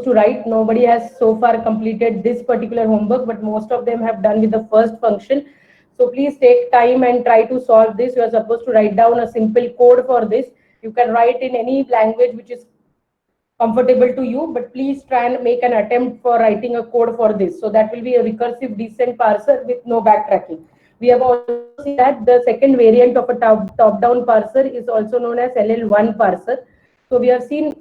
to write. Nobody has so far completed this particular homework, but most of them have done with the first function. So please take time and try to solve this. You are supposed to write down a simple code for this. You can write in any language which is comfortable to you, but please try and make an attempt for writing a code for this. So that will be a recursive descent parser with no backtracking. We have also seen that the second variant of a top-down parser is also known as LL1 parser. So we have seen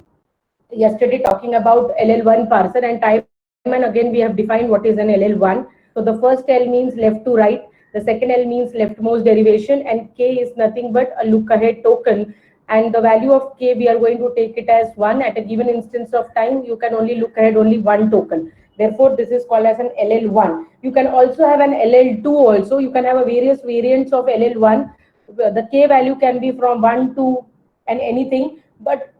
yesterday talking about LL1 parser, and time and again we have defined what is an LL1. So the first L means left to right, the second L means leftmost derivation, and K is nothing but a look ahead token. And the value of K, we are going to take it as 1. At a given instance of time, you can only look ahead only one token. Therefore, this is called as an LL1. You can also have an LL2 also. You can have a various variants of LL1. The K value can be from 1 to and anything, but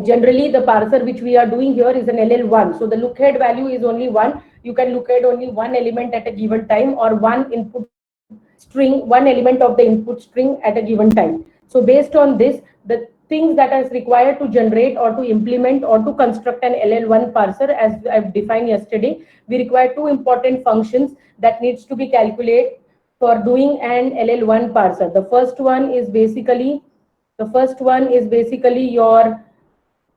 generally the parser which we are doing here is an LL1. So the look ahead value is only 1. You can look ahead only one element at a given time, or one input string, one element of the input string at a given time. So based on this, the things that is required to generate or to implement or to construct an LL1 parser, as I've defined yesterday, we require two important functions that needs to be calculated for doing an LL1 parser. The first one is basically your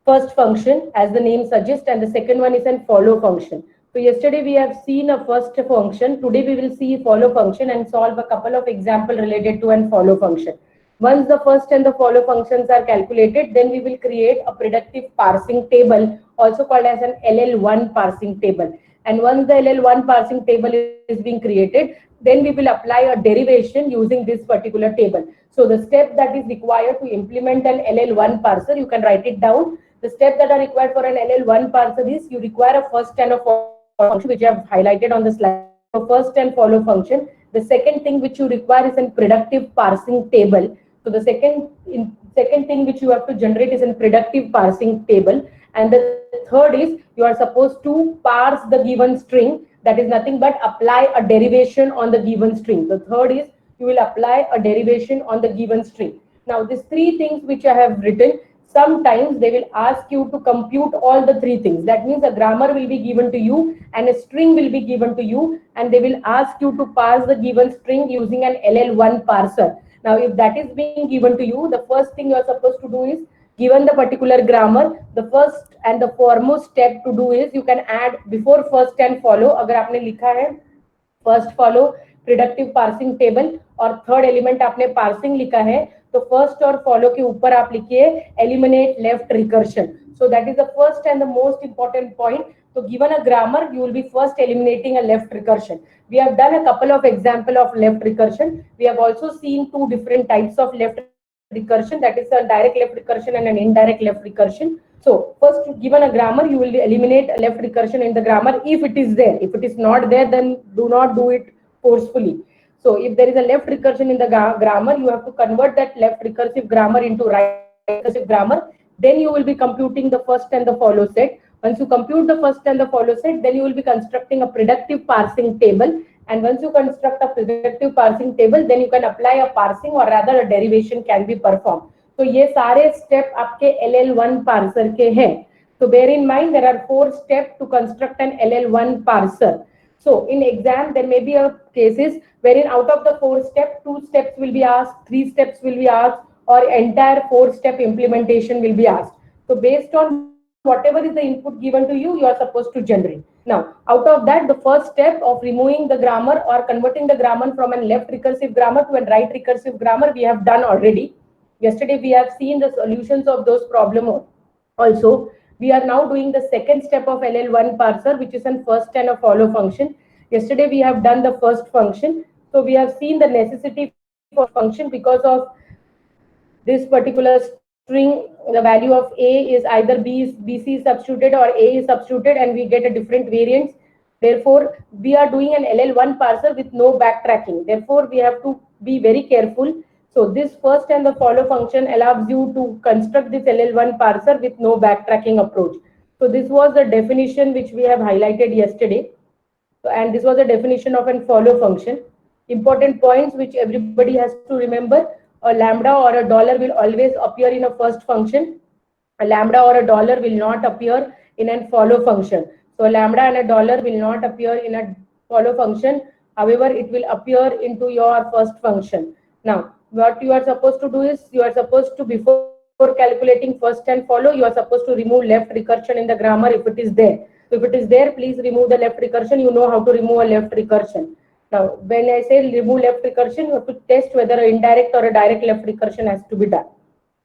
first function, as the name suggests, and the second one is an follow function. So yesterday we have seen a first function. Today we will see follow function and solve a couple of examples related to an follow function. Once the first and the follow functions are calculated, then we will create a predictive parsing table, also called as an LL1 parsing table. And once the LL1 parsing table is being created, then we will apply a derivation using this particular table. So the step that is required to implement an LL1 parser, you can write it down. The steps that are required for an LL1 parser is you require a first and a follow function, which I have highlighted on the slide. So first and follow function. The second thing which you require is a predictive parsing table. So the second thing which you have to generate is a predictive parsing table. And the third is you are supposed to parse the given string. That is nothing but apply a derivation on the given string. The third is you will apply a derivation on the given string. Now these three things which I have written, sometimes they will ask you to compute all the three things. That means a grammar will be given to you and a string will be given to you, and they will ask you to parse the given string using an LL1 parser. Now if that is being given to you, the first thing you are supposed to do is, given the particular grammar, the first and the foremost step to do is you can add before first and follow. अगर आपने लिखा है first follow प्रिडक्टिव parsing table और third element आपने parsing लिखा है, तो first और फॉलो के ऊपर आप लिखिए eliminate left recursion. So that is the first and the most important point. So given a grammar, you will be first eliminating a left recursion. We have done a couple of example of left recursion. We have also seen two different types of left recursion, that is a direct left recursion and an indirect left recursion. So first, given a grammar, you will eliminate a left recursion in the grammar if it is there. If it is not there, then do not do it forcefully. So if there is a left recursion in the grammar, you have to convert that left recursive grammar into right recursive grammar. Then you will be computing the first and the follow set. Once you compute the first and the follow set, then you will be constructing a predictive parsing table. And once you construct a predictive parsing table, then you can apply a parsing or rather a derivation can be performed. So ये सारे step आपके LL1 parser के हैं. So bear in mind there are 4 steps to construct an LL1 parser. So in exam there may be a cases wherein out of the 4 steps, 2 steps will be asked, 3 steps will be asked, or entire 4-step implementation will be asked. So based on whatever is the input given to you, you are supposed to generate. Now, out of that, the first step of removing the grammar or converting the grammar from a left recursive grammar to a right recursive grammar, we have done already. Yesterday, we have seen the solutions of those problems also. We are now doing the second step of LL1 parser, which is a first and a follow function. Yesterday, we have done the first function. So we have seen the necessity for function because of this particular string. The value of a is either bc is substituted or a is substituted, and we get a different variants. Therefore we are doing an LL1 parser with no backtracking. Therefore we have to be very careful. So this first and the follow function allows you to construct this LL1 parser with no backtracking approach. So this was the definition which we have highlighted yesterday. So, and this was a definition of a follow function. Important points which everybody has to remember: a lambda or a dollar will always appear in a first function, A lambda or a dollar will not appear in a follow function. So a lambda and a dollar will not appear in a follow function. However, it will appear into your first function. Now, what you are supposed to do is, you are supposed to, before calculating first and follow, you are supposed to remove left recursion in the grammar if it is there. So if it is there, please remove the left recursion. You know how to remove a left recursion. Now, when I say remove left recursion, you have to test whether an indirect or a direct left recursion has to be done.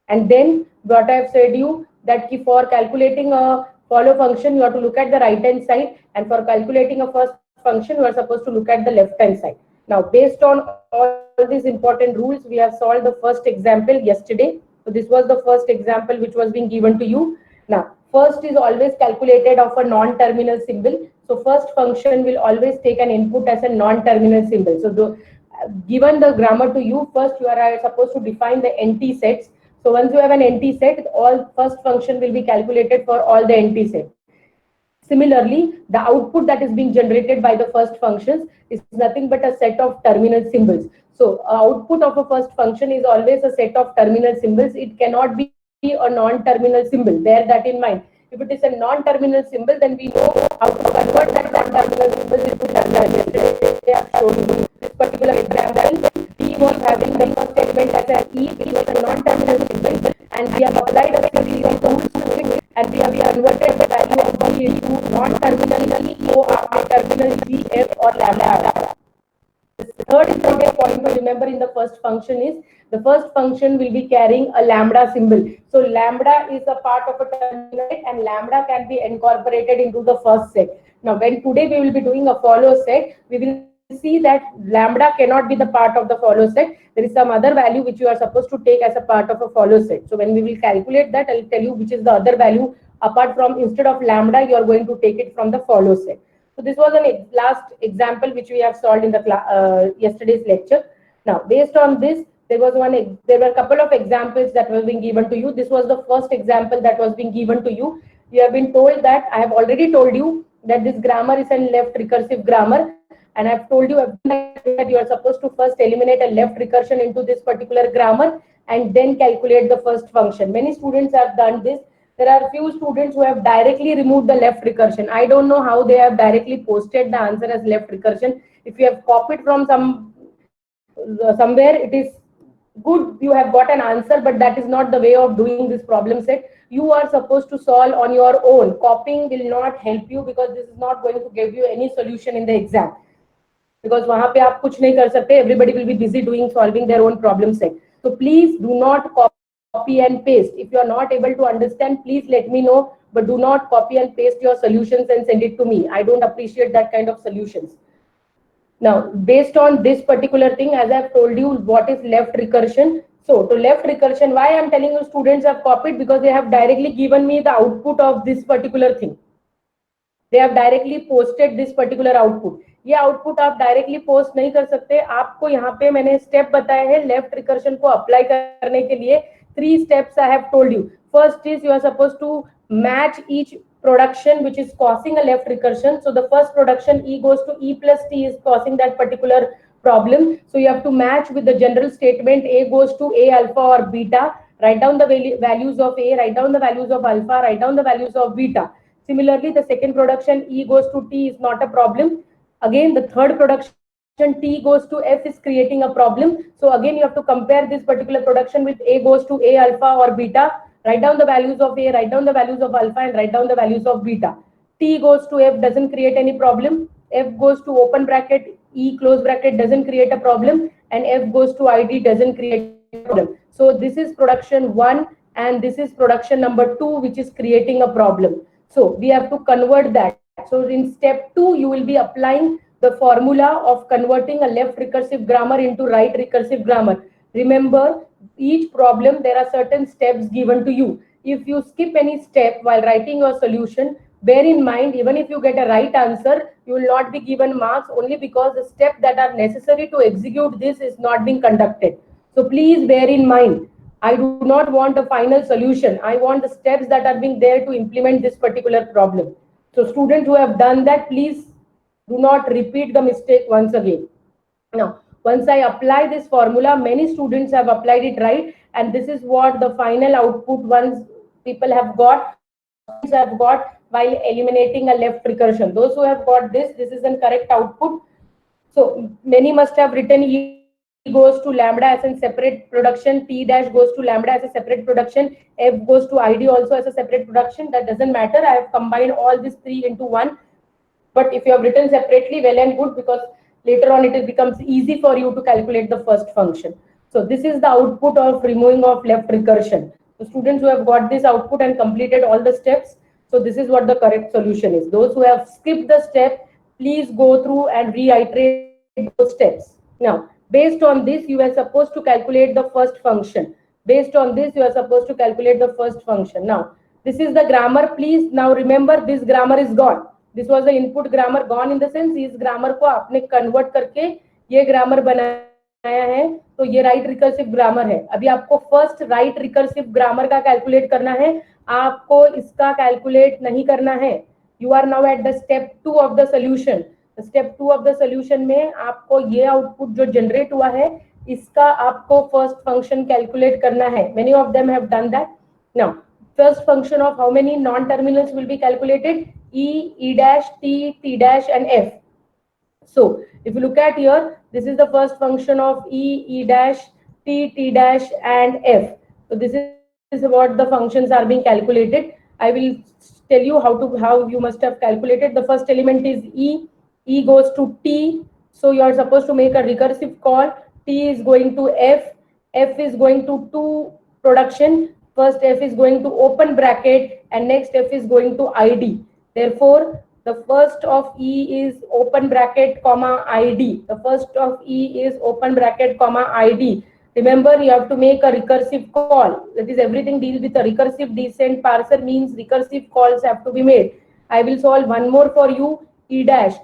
And then what I have said you that for calculating a follow function, you have to look at the right hand side, and for calculating a first function, you are supposed to look at the left hand side. Now, based on all these important rules, we have solved the first example yesterday. So this was the first example which was being given to you. Now, first is always calculated of a non-terminal symbol. So first function will always take an input as a non-terminal symbol. So given the grammar to you, first you are supposed to define the NT sets. So once you have an NT set, all first function will be calculated for all the NT set. Similarly, the output that is being generated by the first functions is nothing but a set of terminal symbols. So output of a first function is always a set of terminal symbols. It cannot be a non-terminal symbol. Bear that in mind. If it is a non-terminal symbol, then we know how to convert that non-terminal symbol into terminal. Yesterday I have shown you this particular example. T was having the first element as an E, which was a non-terminal symbol, and we have applied a series of rules to it, and we have converted the value of E into non-terminal E, O after terminal G, F or lambda. The third important point to remember in the first function is the first function will be carrying a lambda symbol. So lambda is a part of a terminal set, and lambda can be incorporated into the first set. Now, when today we will be doing a follow set, we will see that lambda cannot be the part of the follow set. There is some other value which you are supposed to take as a part of a follow set. So when we will calculate that, I will tell you which is the other value apart from, instead of lambda, you are going to take it from the follow set. So this was an last example which we have solved in the yesterday's lecture. Now, based on this, there were a couple of examples that were being given to you. This was the first example that was being given to you. You have been told that, I have already told you that this grammar is a left recursive grammar, and I have told you that you are supposed to first eliminate a left recursion into this particular grammar and then calculate the first function. Many students have done this. There are few students who have directly removed the left recursion. I don't know how they have directly posted the answer as left recursion. If you have copied from somewhere, it is good, you have got an answer, but that is not the way of doing this problem set. You are supposed to solve on your own. Copying will not help you, because this is not going to give you any solution in the exam. Because वहाँ पे आप कुछ नहीं कर सकते. Everybody will be busy solving their own problem set. So please do not copy and paste. If you are not able to understand, please let me know, but do not copy and paste your solutions and send it to me. I don't appreciate that kind of solutions. Now, based on this particular thing, as I've told you, what is left recursion? So to left recursion, why I'm telling you students have copied, because they have directly given me the output of this particular thing. They have directly posted this particular output. ये output आप directly post नहीं कर सकते. आपको यहाँ पे मैंने step बताए हैं लेफ्ट रिकर्शन को अप्लाई करने के लिए. 3 steps I have told you. First is you are supposed to match each production which is causing a left recursion. So the first production E goes to E plus T is causing that particular problem. So you have to match with the general statement A goes to A alpha or beta. Write down the values of A, write down the values of alpha, write down the values of beta. Similarly, the second production E goes to T is not a problem. Again, the third production T goes to F is creating a problem. So again, you have to compare this particular production with A goes to A alpha or beta. Write down the values of A, write down the values of alpha, and write down the values of beta. T goes to F doesn't create any problem. F goes to open bracket, E close bracket doesn't create a problem, and F goes to ID doesn't create a problem. So this is production 1 and this is production number 2, which is creating a problem. So we have to convert that. So in step 2, you will be applying the formula of converting a left recursive grammar into right recursive grammar. Remember, each problem, there are certain steps given to you. If you skip any step while writing your solution, bear in mind, even if you get a right answer, you will not be given marks, only because the steps that are necessary to execute this is not being conducted. So please bear in mind, I do not want a final solution. I want the steps that are being there to implement this particular problem. So students who have done that, please do not repeat the mistake once again. Now, once I apply this formula, many students have applied it right, and this is what the final output once people have got, have got while eliminating a left recursion. Those who have got this is a correct output. So many must have written E goes to lambda as a separate production, T dash goes to lambda as a separate production, F goes to ID also as a separate production. That doesn't matter. I have combined all these three into one. But if you have written separately, well and good, because later on it becomes easy for you to calculate the first function. So this is the output of removing of left recursion. So students who have got this output and completed all the steps, so this is what the correct solution is. Those who have skipped the step, please go through and reiterate those steps. Now, based on this, you are supposed to calculate the first function. Based on this, you are supposed to calculate the first function. Now, this is the grammar. Please now remember, this grammar is gone. This was the input grammar, gone in the sense इस grammar को आपने convert करके ये grammar बनाया है, तो ये right recursive grammar है. अभी आपको first right recursive grammar का calculate करना है, आपको इसका calculate नहीं करना है. You are now at the step 2 of the solution. Step 2 of the solution में आपको ये output जो generate हुआ है, इसका आपको first function calculate करना है. Many of them have done that. Now, first function of how many non-terminals will be calculated? E, E dash, T, T dash and F. So if you look at here, this is the first function of E, E dash, T, T dash and F. So this is what the functions are being calculated. I will tell you how you must have calculated. The first element is E, E goes to T. So you are supposed to make a recursive call. T is going to F, F is going to production. First F is going to open bracket and next F is going to ID. Therefore, the first of E is open bracket comma ID. The first of E is open bracket comma ID. Remember, you have to make a recursive call. That is, everything deals with a recursive descent parser, means recursive calls have to be made. I will solve one more for you. E dash.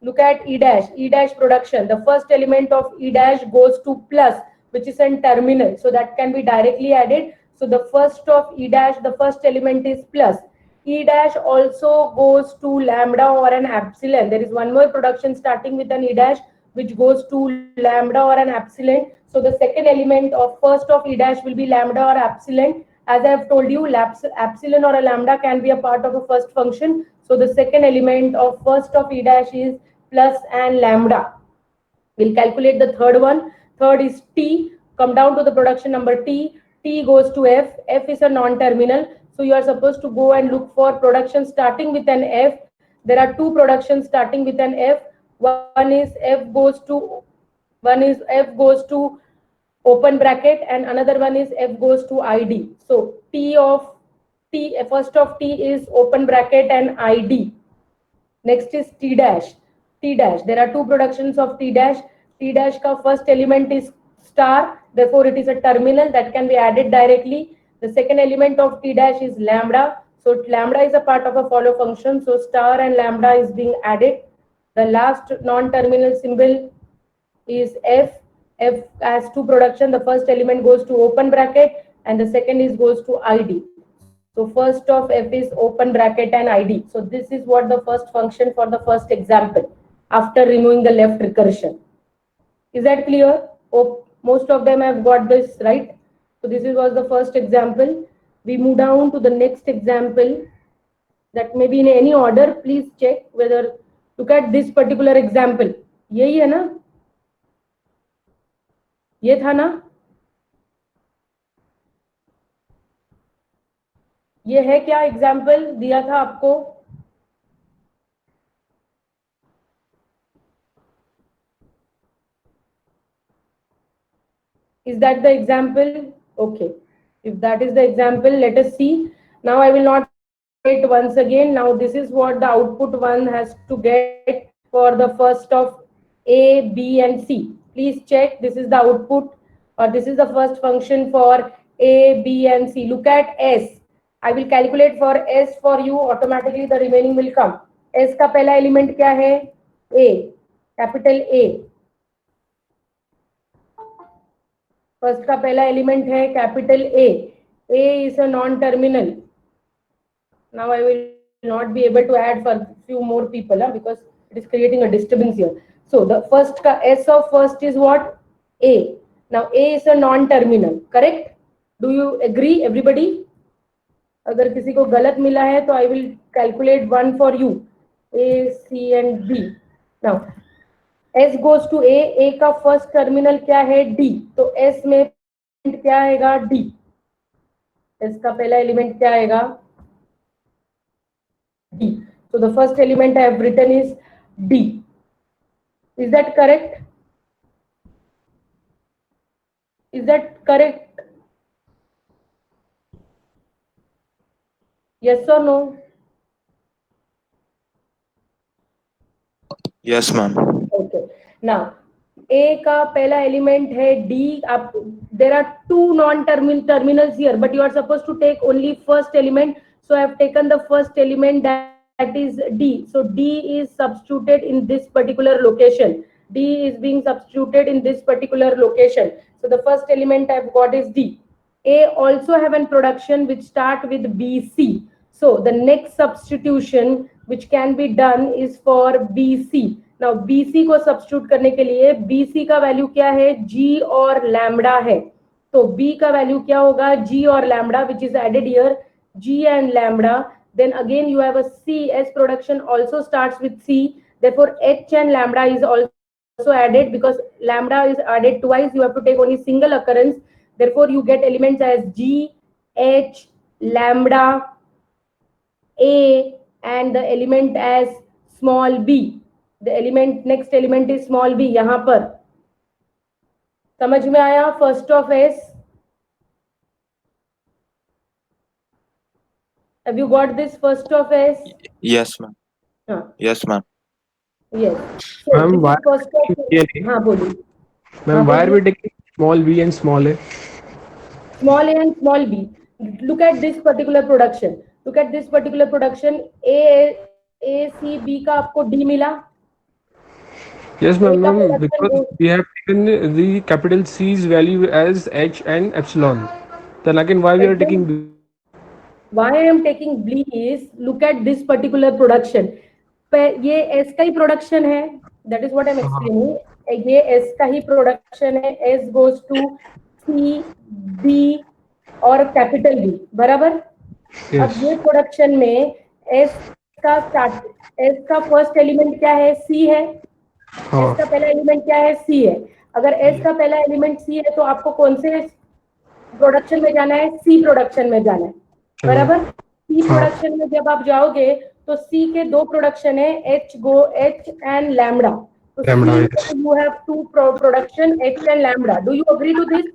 Look at E dash. E dash production. The first element of E dash goes to plus, which is in terminal. So that can be directly added. So the first of E dash, the first element is plus. E dash also goes to lambda or an epsilon. There is one more production starting with an E dash, which goes to lambda or an epsilon. So the second element of first of E dash will be lambda or epsilon. As I have told you, epsilon or a lambda can be a part of a first function. So the second element of first of E dash is plus and lambda. We'll calculate the third one. Third is T. Come down to the production number T. T goes to F. F is a non-terminal. So you are supposed to go and look for production starting with an F. There are two productions starting with an F. One is F goes to open bracket and another one is F goes to ID. So first of T is open bracket and ID. Next is T dash. T dash. There are two productions of T dash. T dash ka first element is star. Therefore, it is a terminal that can be added directly. The second element of T dash is lambda. So lambda is a part of a follow function. So star and lambda is being added. The last non-terminal symbol is F. F has two production. The first element goes to open bracket and the second is goes to ID. So first of F is open bracket and ID. So this is what the first function for the first example after removing the left recursion. Is that clear? Oh, most of them have got this right. So this was the first example. We move down to the next example. That may be in any order. Please check whether, look at this particular example. यही है ना? ये था ना? ये है क्या example दिया था आपको? Is that the example? Okay. If that is the example, let us see. Now I will not wait once again. Now this is what the output one has to get for the first of A, B and C. Please check. This is the output or this is the first function for A, B and C. Look at S. I will calculate for S for you. Automatically the remaining will come. S का पहला element क्या है? A. Capital A. First का पहला element है capital A. A is a non terminal. Now I will not be able to add for few more people because it is creating a disturbance here. So the first ka S of first is what? A. Now A is a non-terminal, correct? Do you agree, everybody? अगर किसी को गलत मिला है तो I will calculate 1 for you, A C and B. Now S goes to A का first terminal क्या है D, तो S में क्या आएगा D, S का पहला एलिमेंट क्या आएगा D, so the first element I have written is D. Is that correct? Is that correct? Yes or no? Yes, ma'am. Okay. Now A का पहला एलिमेंट है D. आप there are two non-terminals here, but you are supposed to take only first element. So I have taken the first element that is D. So D is substituted in this particular location. D is being substituted in this particular location. So the first element I have got is D. A also have an production which start with BC. So the next substitution which can be done is for BC. Now BC को substitute करने के लिए BC का value क्या है G और lambda है, तो B का वैल्यू क्या होगा G और lambda which is added here, G and lambda. Then again you have a C, S production also starts with C, therefore H and lambda is also added, because lambda is added twice, you have to take only single occurrence, therefore you get elements as G, H, lambda, A, and the element as small b. The element, next element is small b. यहां पर समझ में आया first of S? Have you got this first of S? Yes, ma'am. हाँ. Yes, ma'am. Yes. So Ma'am, this why is first of S. हाँ बोलिए. Ma'am, why are we taking small b and small a? Small a and small b. Look at this particular production. Look at this particular production. A C B का आपको D मिला. Yes, ma'am, because we have taken the capital C's value as H and epsilon. Then again, why we are taking B? Why I am taking B is, look at this particular production. ये S का ही production है. That is what I am explaining. ये S का ही production है. S goes to C, B और capital B. बराबर? Yes. अब ये production में S का first element क्या है? C है. S का पहला एलिमेंट क्या है? C है. अगर S का पहला एलिमेंट C है तो आपको कौन से प्रोडक्शन में जाना है? C प्रोडक्शन में जाना है. बराबर? C प्रोडक्शन में जब आप जाओगे तो C के दो प्रोडक्शन है, H एंड लैम्बडा. तो you have two production H and lambda. Do you agree to this?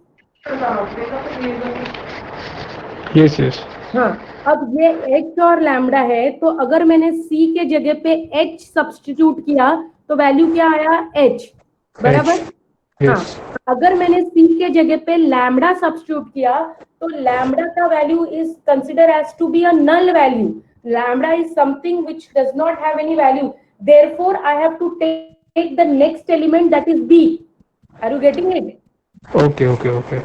Yes, yes. हाँ. अब ये H और लैम्बडा है, तो अगर मैंने C के जगह पे H सब्स्टिट्यूट किया तो वैल्यू क्या आया? H. बराबर? हाँ. अगर मैंने C के जगह पे लैम्बडा सब्स्टिट्यूट किया तो लैम्बडा का value is consider as to be a null value. Lambda is something which does not have any value. Therefore I have to take the next element that is B. Are you getting it? Okay.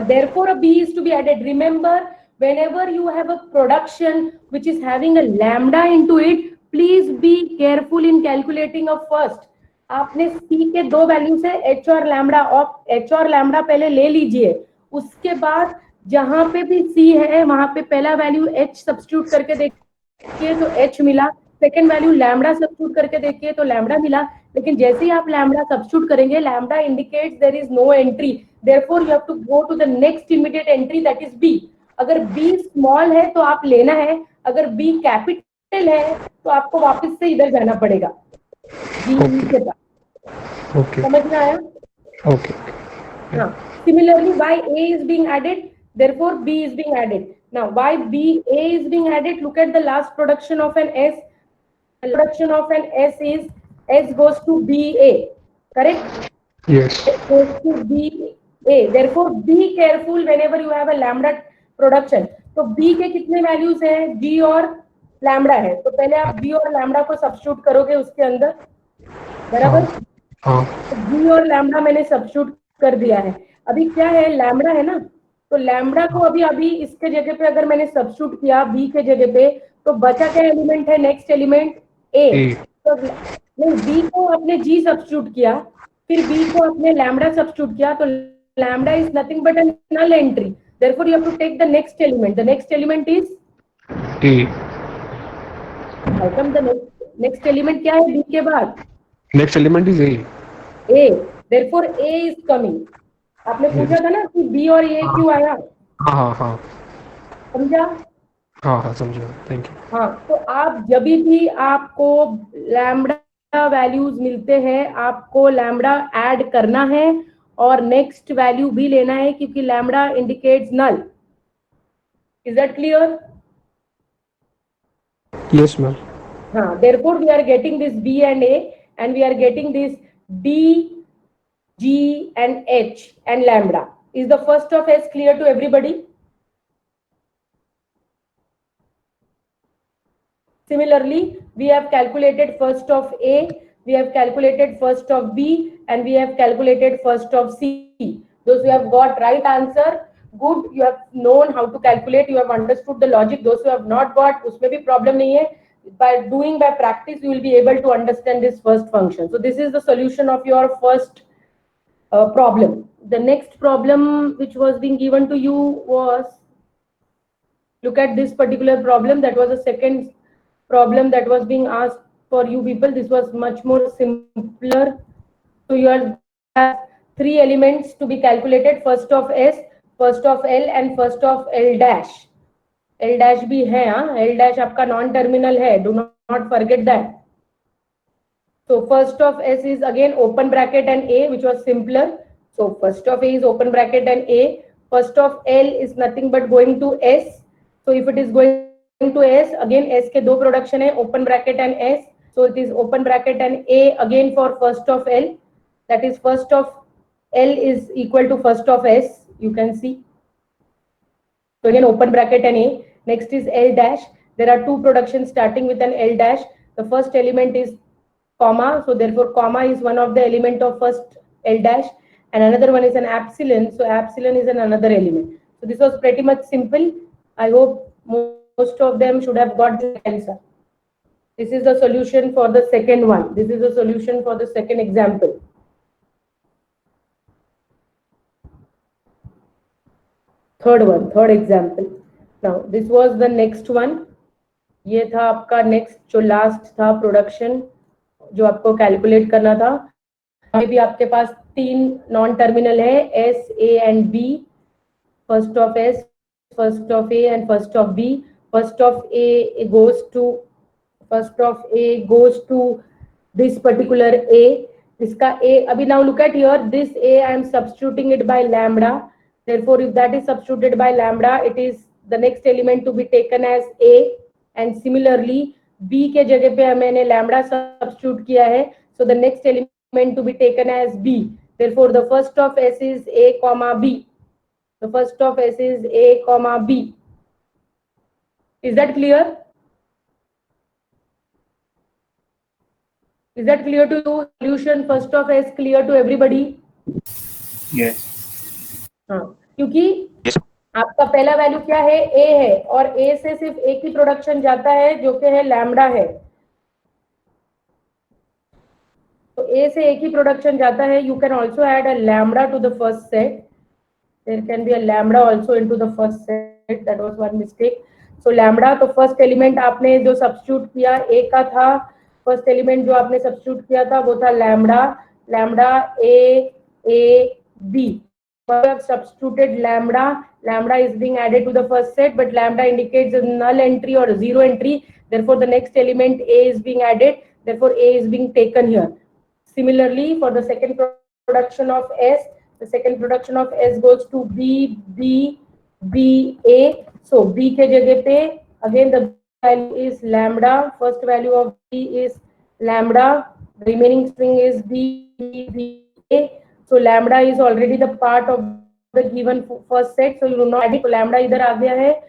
Therefore a B is to be added. Remember, whenever you have a production which is having a lambda into it, please be careful in calculating a first. आपने C के दो value से H और lambda पहले ले लीजिए. उसके बाद जहां पे भी C है वहां पे पहला वैल्यू H सब्स्टिट्यूट करके देखिए तो H मिला. सेकेंड वैल्यू लैम्बडा सब्स्टिट्यूट करके देखिए तो लैम्बडा मिला. लेकिन जैसे ही आप लैम्बडा सब्स्टिट्यूट करेंगे, lambda indicates there is no entry. Therefore you have to go to the next immediate entry that is B. अगर B स्मॉल है तो आप लेना है, अगर B कैपिटल है तो आपको वापस से इधर जाना पड़ेगा. के पास. समझ में आया? Okay. हाँ. Similarly, why A is being added, therefore B is being added. Now, why A is being added? Look at the last production of an S. The production of an S is S goes to BA. Correct? Yes. S goes to BA. Therefore, be careful whenever you have a lambda production. तो B के कितने values हैं? G और lambda है. तो पहले आप G और लैम्बडा को सब्स्टिट्यूट करोगे उसके अंदर. बराबर? हाँ. G और लैम्बडा मैंने सब्स्टिट्यूट कर दिया है. अभी क्या है? लैम्बडा है ना, तो लैम्बडा को अभी इसके जगह पे अगर मैंने सब्स्टिट्यूट किया B के जगह पे, तो बचा क्या एलिमेंट है? Next element A. तो नहीं, B को आपने G सब्स्टिट्यूट किया, फिर B को आपने लैम्बडा सब्स्टिट्यूट किया, तो lambda is nothing but a null entry. Therefore you have to take the next element. The next element is A. How come the next element क्या है B के बाद? Next element is A. A. Therefore A is coming. आपने पूछा Yes. था ना कि B और A क्यों आया? हाँ हाँ हाँ समझा? हाँ हाँ समझा. Thank you. हाँ, तो आप जब भी आपको लैम्बडा वैल्यूज मिलते हैं, आपको लैम्बडा ऐड करना है और नेक्स्ट वैल्यू भी लेना है, क्योंकि lambda indicates null. Is that clear? Yes, ma'am. हाँ, therefore we are getting this B and A, and we are getting this D, G and H and lambda. Is the first of S clear to everybody? Similarly, we have calculated first of A, we have calculated first of B, and we have calculated first of C. Those who have got right answer, good, you have known how to calculate, you have understood the logic. Those who have not got, उसमें भी problem नहीं है. By doing, by practice, you will be able to understand this first function. So this is the solution of your first problem. The next problem which was being given to you was, look at this particular problem. That was the second problem that was being asked for you people. This was much more simpler. So you have three elements to be calculated: first of S, first of L, and first of L dash. L dash भी है, हाँ, L dash आपका non terminal है. Do not forget that. So first of S is again open bracket and A, which was simpler. So first of A is open bracket and A. First of L is nothing but going to S. So if it is going to S, again S के दो production है, open bracket and S. So it is open bracket and A again for first of L. That is first of L is equal to first of S. You can see. So again open bracket and A. Next is L dash. There are two productions starting with an L dash. The first element is comma. So therefore comma is one of the element of first L dash, and another one is an epsilon. So epsilon is another element. So this was pretty much simple. I hope most of them should have got this answer. This is the solution for the second one. This is the solution for the second example. Third example. Now this was the next one. ये था आपका next जो last था production जो आपको calculate करना था. अभी भी आपके पास तीन नॉन टर्मिनल है, S, A and B. First of S, first of A and first of B. First of A goes to this particular a. इसका a, अभी now look at here, this a I am substituting it by lambda. Therefore if that is substituted by lambda, it is the next element to be taken as a. And similarly b के जगह पे मैंने lambda substitute किया है, so the next element to be taken as b. Therefore the first of s is a comma b. The first of s is a comma b. Is that clear? Is that clear to you? Solution first of S clear to everybody? Yes. हाँ, क्योंकि आपका पहला value क्या है, A है, और A से सिर्फ एक ही प्रोडक्शन जाता है जो कि है लैम्बडा है. तो A से एक ही प्रोडक्शन जाता है. You can also add a lambda to the first set. There can be a lambda also into the first set. That was one mistake. So lambda, तो फर्स्ट एलिमेंट आपने जो substitute किया A का था, first element जो आपने substitute किया था वो था lambda. Lambda A B. We have substituted lambda. Lambda is being added to the first set, but lambda indicates a null entry or a zero entry. Therefore the next element A is being added. Therefore A is being taken here. Similarly for the second production of S, the second production of S goes to B A. So B के जगह पे again the value is lambda. First value of B is lambda. The remaining string is B A. So lambda is already the part of the given first set. So you do not add it. So lambda इधर आ गया है.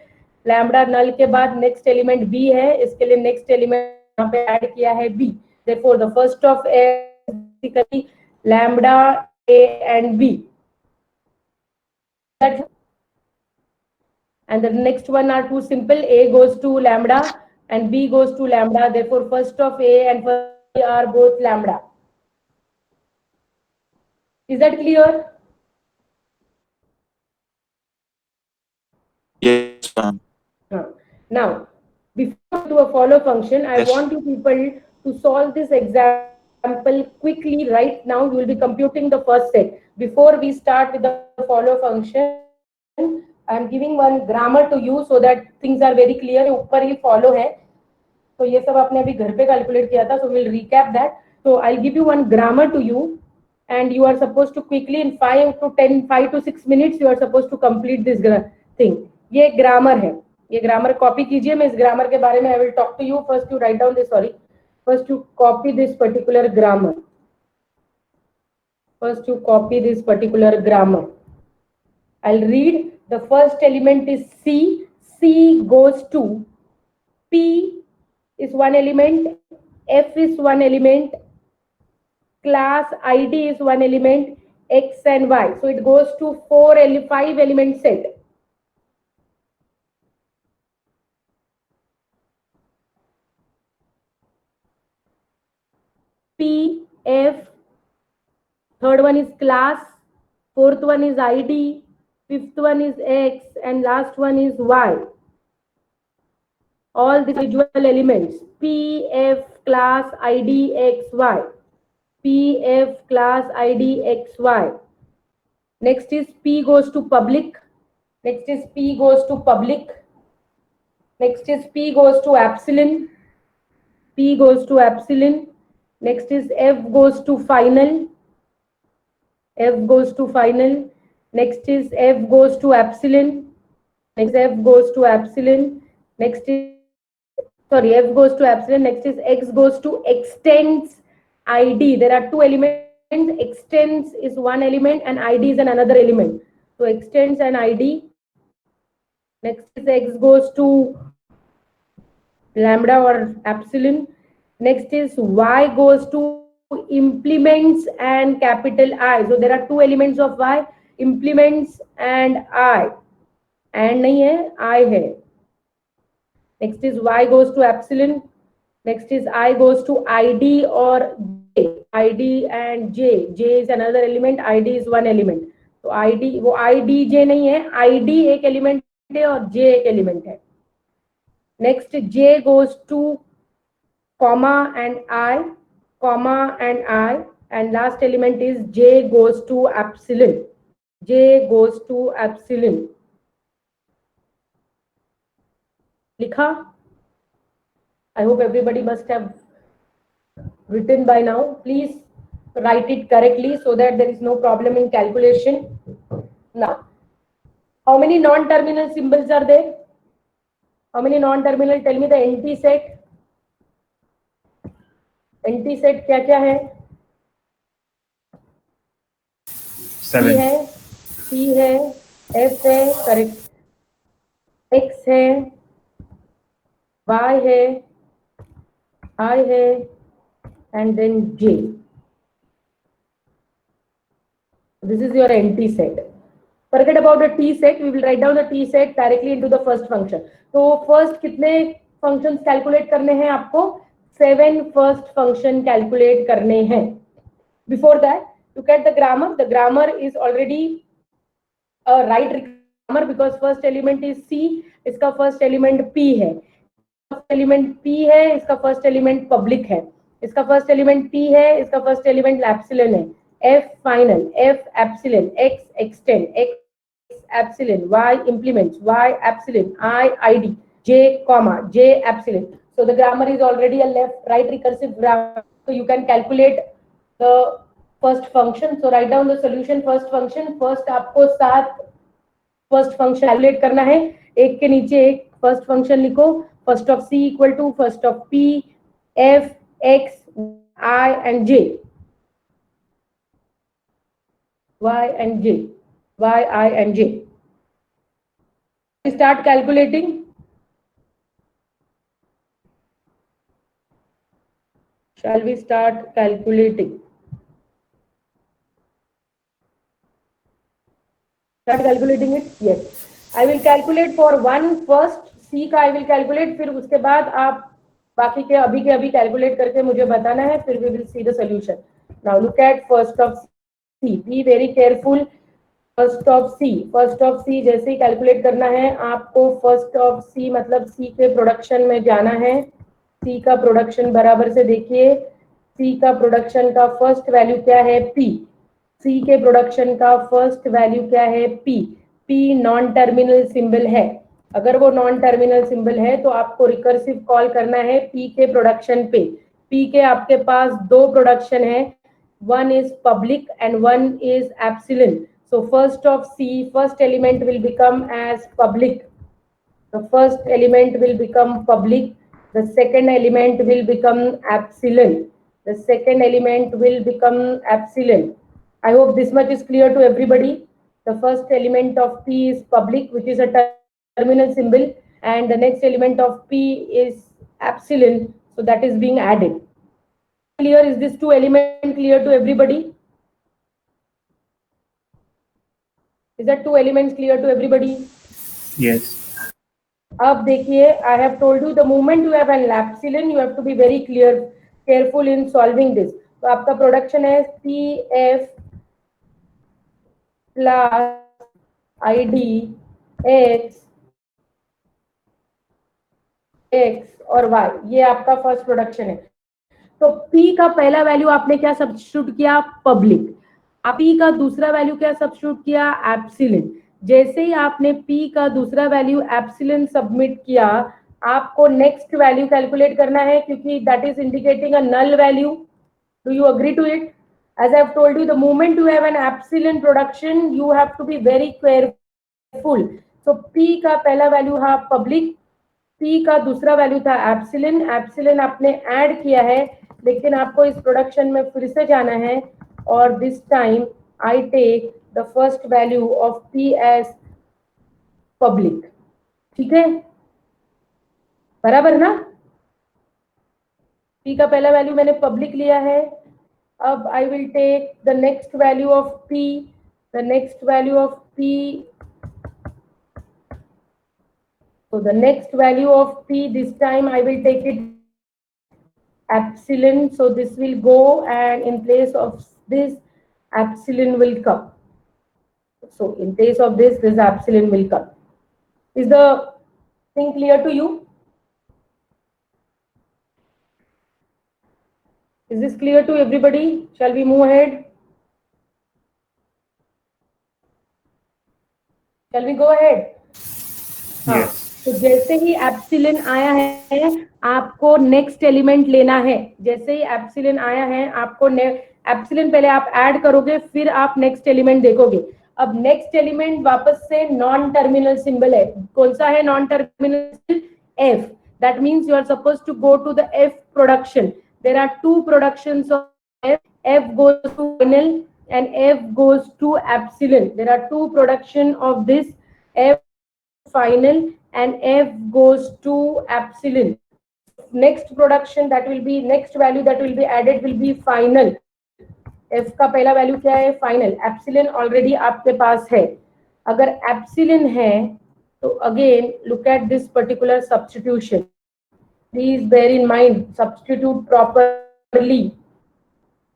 Lambda null के बाद next element B है. इसके लिए next element यहाँ पे add किया है B. Therefore the first of S basically lambda A and B. That, and the next one are too simple. A goes to lambda and B goes to lambda. Therefore first of A and first of B are both lambda. Is that clear? Yes, ma'am. Now before to a follow function, I Yes. want you people to solve this example quickly right now. You will be computing the first set. Before we start with the follow function, I am giving one grammar to you so that things are very clear. ऊपर ही follow है, तो ये सब आपने अभी घर पे calculate किया था. So we'll recap that. So I'll give you one grammar to you, and you are supposed to quickly in 5 to 6 minutes you are supposed to complete this thing. ये ग्रामर है, ये ग्रामर कॉपी कीजिए. मैं इस grammar के बारे में I will talk to you. First you write down this, sorry, first you copy this particular grammar. First you copy this particular grammar. I'll read. The first element is C. C goes to P is one element, F is one element, class ID is one element, X and Y. So it goes to 5 element set. P, F, third one is class, fourth one is ID, fifth one is X, and last one is Y. All the individual elements, P, F, class, ID, X, Y. P, F, class, ID, X, Y. Next is P goes to public. Next is P goes to public. Next is P goes to epsilon. P goes to epsilon. Next is F goes to final. F goes to final. Next is F goes to epsilon. Next F goes to epsilon. Next is, sorry, F goes to epsilon. Next is X goes to extends ID. There are two elements. Extends is one element and ID is another element. So extends and ID. Next is X goes to lambda or epsilon. Next is Y goes to implements and capital I. So there are two elements of Y, implements and I. And nahi hai, I hai. Next is Y goes to epsilon. Next is I goes to ID or J. ID and J. J is another element. ID is one element. तो ID वो ID J नहीं है. ID एक element है और J एक element है. Next J goes to comma and I, comma and I, and last element is J goes to epsilon. J goes to epsilon. लिखा? I hope everybody must have written by now. Please write it correctly so that there is no problem in calculation. Now, how many non-terminal symbols are there? How many non-terminal? Tell me the NT set. NT set क्या क्या है? 7. C है, C है, F है, correct. X है, Y है, I है, and then J. This is your NT set. Forget about the T set. We will write down the T set directly into the first function. So first कितने functions calculate करने हैं आपको? 7 first function calculate करने हैं. Before that, look at the grammar. The grammar is already a right grammar because first element is C. इसका first element P है. First element P है. इसका first element public है. इसका first element P है. इसका first element epsilon है. F final, F epsilon, X extend, X epsilon, Y implements, Y epsilon, I ID, J comma, J epsilon. So the grammar is already a left-right recursive grammar. So you can calculate the first function. So write down the solution first function. First आपको 7 first function calculate करना है. एक के नीचे एक first function लिखो. First of C equal to first of P, F, X, I and J. Y and J. Y, I and J. We start calculating. Shall we start calculating? Start calculating it? Yes. I will calculate for one first. C का I will calculate. फिर उसके बाद आप बाकी के अभी calculate करके मुझे बताना है. फिर we will see the solution. Now look at first of C. Be very careful. First of C जैसे ही कैलकुलेट करना है आपको, फर्स्ट ऑफ सी मतलब सी के प्रोडक्शन में जाना है। सी का प्रोडक्शन बराबर से देखिए, सी का प्रोडक्शन का फर्स्ट वैल्यू क्या है, पी। सी के प्रोडक्शन का फर्स्ट वैल्यू क्या है, P. P non terminal symbol है। अगर वो नॉन टर्मिनल सिंबल है तो आपको रिकर्सिव कॉल करना है पी के प्रोडक्शन पे। पी के आपके पास दो प्रोडक्शन है, one is public and one is epsilon. So first of C, first element will become as public. The first element will become public. The second element will become epsilon. The second element will become epsilon. I hope this much is clear to everybody. The first element of P is public, which is a terminal symbol, and the next element of P is epsilon, so that is being added. Clear? Is this two element clear to everybody? Is that two elements clear to everybody? Yes. अब देखिए, I have told you the moment you have an epsilon, you have to be very careful in solving this. तो आपका production है CF plus ID X और Y, ये आपका first production है। तो P का पहला वैल्यू आपने क्या सब्स्टिट्यूट किया, पब्लिक। P का दूसरा वैल्यू क्या सब्स्टिट्यूट किया, एप्सिलॉन। जैसे ही आपने P का दूसरा वैल्यू एप्सिलॉन सबमिट किया, आपको नेक्स्ट वैल्यू कैलकुलेट करना है, क्योंकि that is indicating a null value. Do you agree to it? As I have told you, the moment you have an epsilon production, you have to be very careful. So P का पहला value था public, P का दूसरा value था epsilon. Epsilon आपने add किया है, लेकिन आपको इस प्रोडक्शन में फिर से जाना है, और this time I take the first value of P as public. ठीक है, बराबर ना? P का पहला वैल्यू मैंने पब्लिक लिया है। अब I will take the next value of P, the next value of P, so the next value of P, this time I will take it epsilon, so this will go, and in place of this epsilon will come. So in place of this epsilon will come. Is the thing clear to you? Is this clear to everybody? Shall we move ahead? Shall we go ahead? हाँ, Yes. तो जैसे ही epsilon आया है आपको next element लेना है। जैसे ही epsilon आया है आपको एप्सिलॉन पहले आप ऐड करोगे, फिर आप नेक्स्ट एलिमेंट देखोगे। अब नेक्स्ट एलिमेंट वापस से नॉन टर्मिनल सिंबल है। कौन सा है non terminal? F. That means you are supposed to go to the F production. There are two productions of F. F goes to final and F goes to epsilon. There are two production of this F final and F goes to epsilon. Next production that will be, next value that will be added will be final. F का पहला value क्या है, final. Epsilon already आपके पास है। अगर epsilon है तो again look at this particular substitution. Please bear in mind, substitute properly.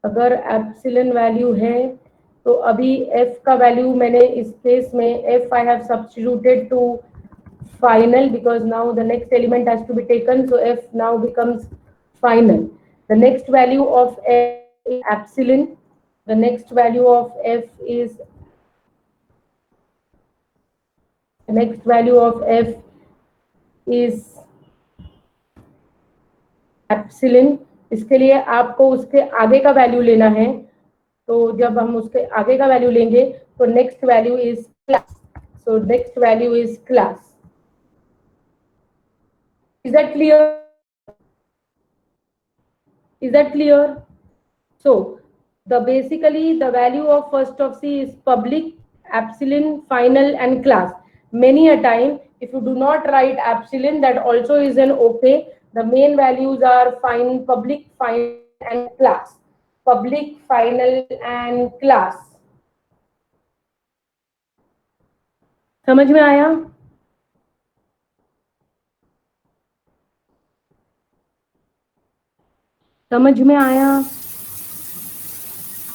अगर एप्सिलॉन वैल्यू है तो अभी F का वैल्यू मैंने इस केस में F I have substituted to final because now the next element has to be taken, so F now becomes final. The next value of F is epsilon. The next value of F is, the next value of F is epsilon. इसके लिए आपको उसके आगे का value लेना है। तो जब हम उसके आगे का वैल्यू लेंगे तो next value is class. So next value is class. Is that clear? Is that clear? So the basically the value of first of C is public, epsilon, final and class. Many a time if you do not write epsilon, that also is an okay. The main values are public, final and class. Public, final and class. समझ में आया? समझ में आया?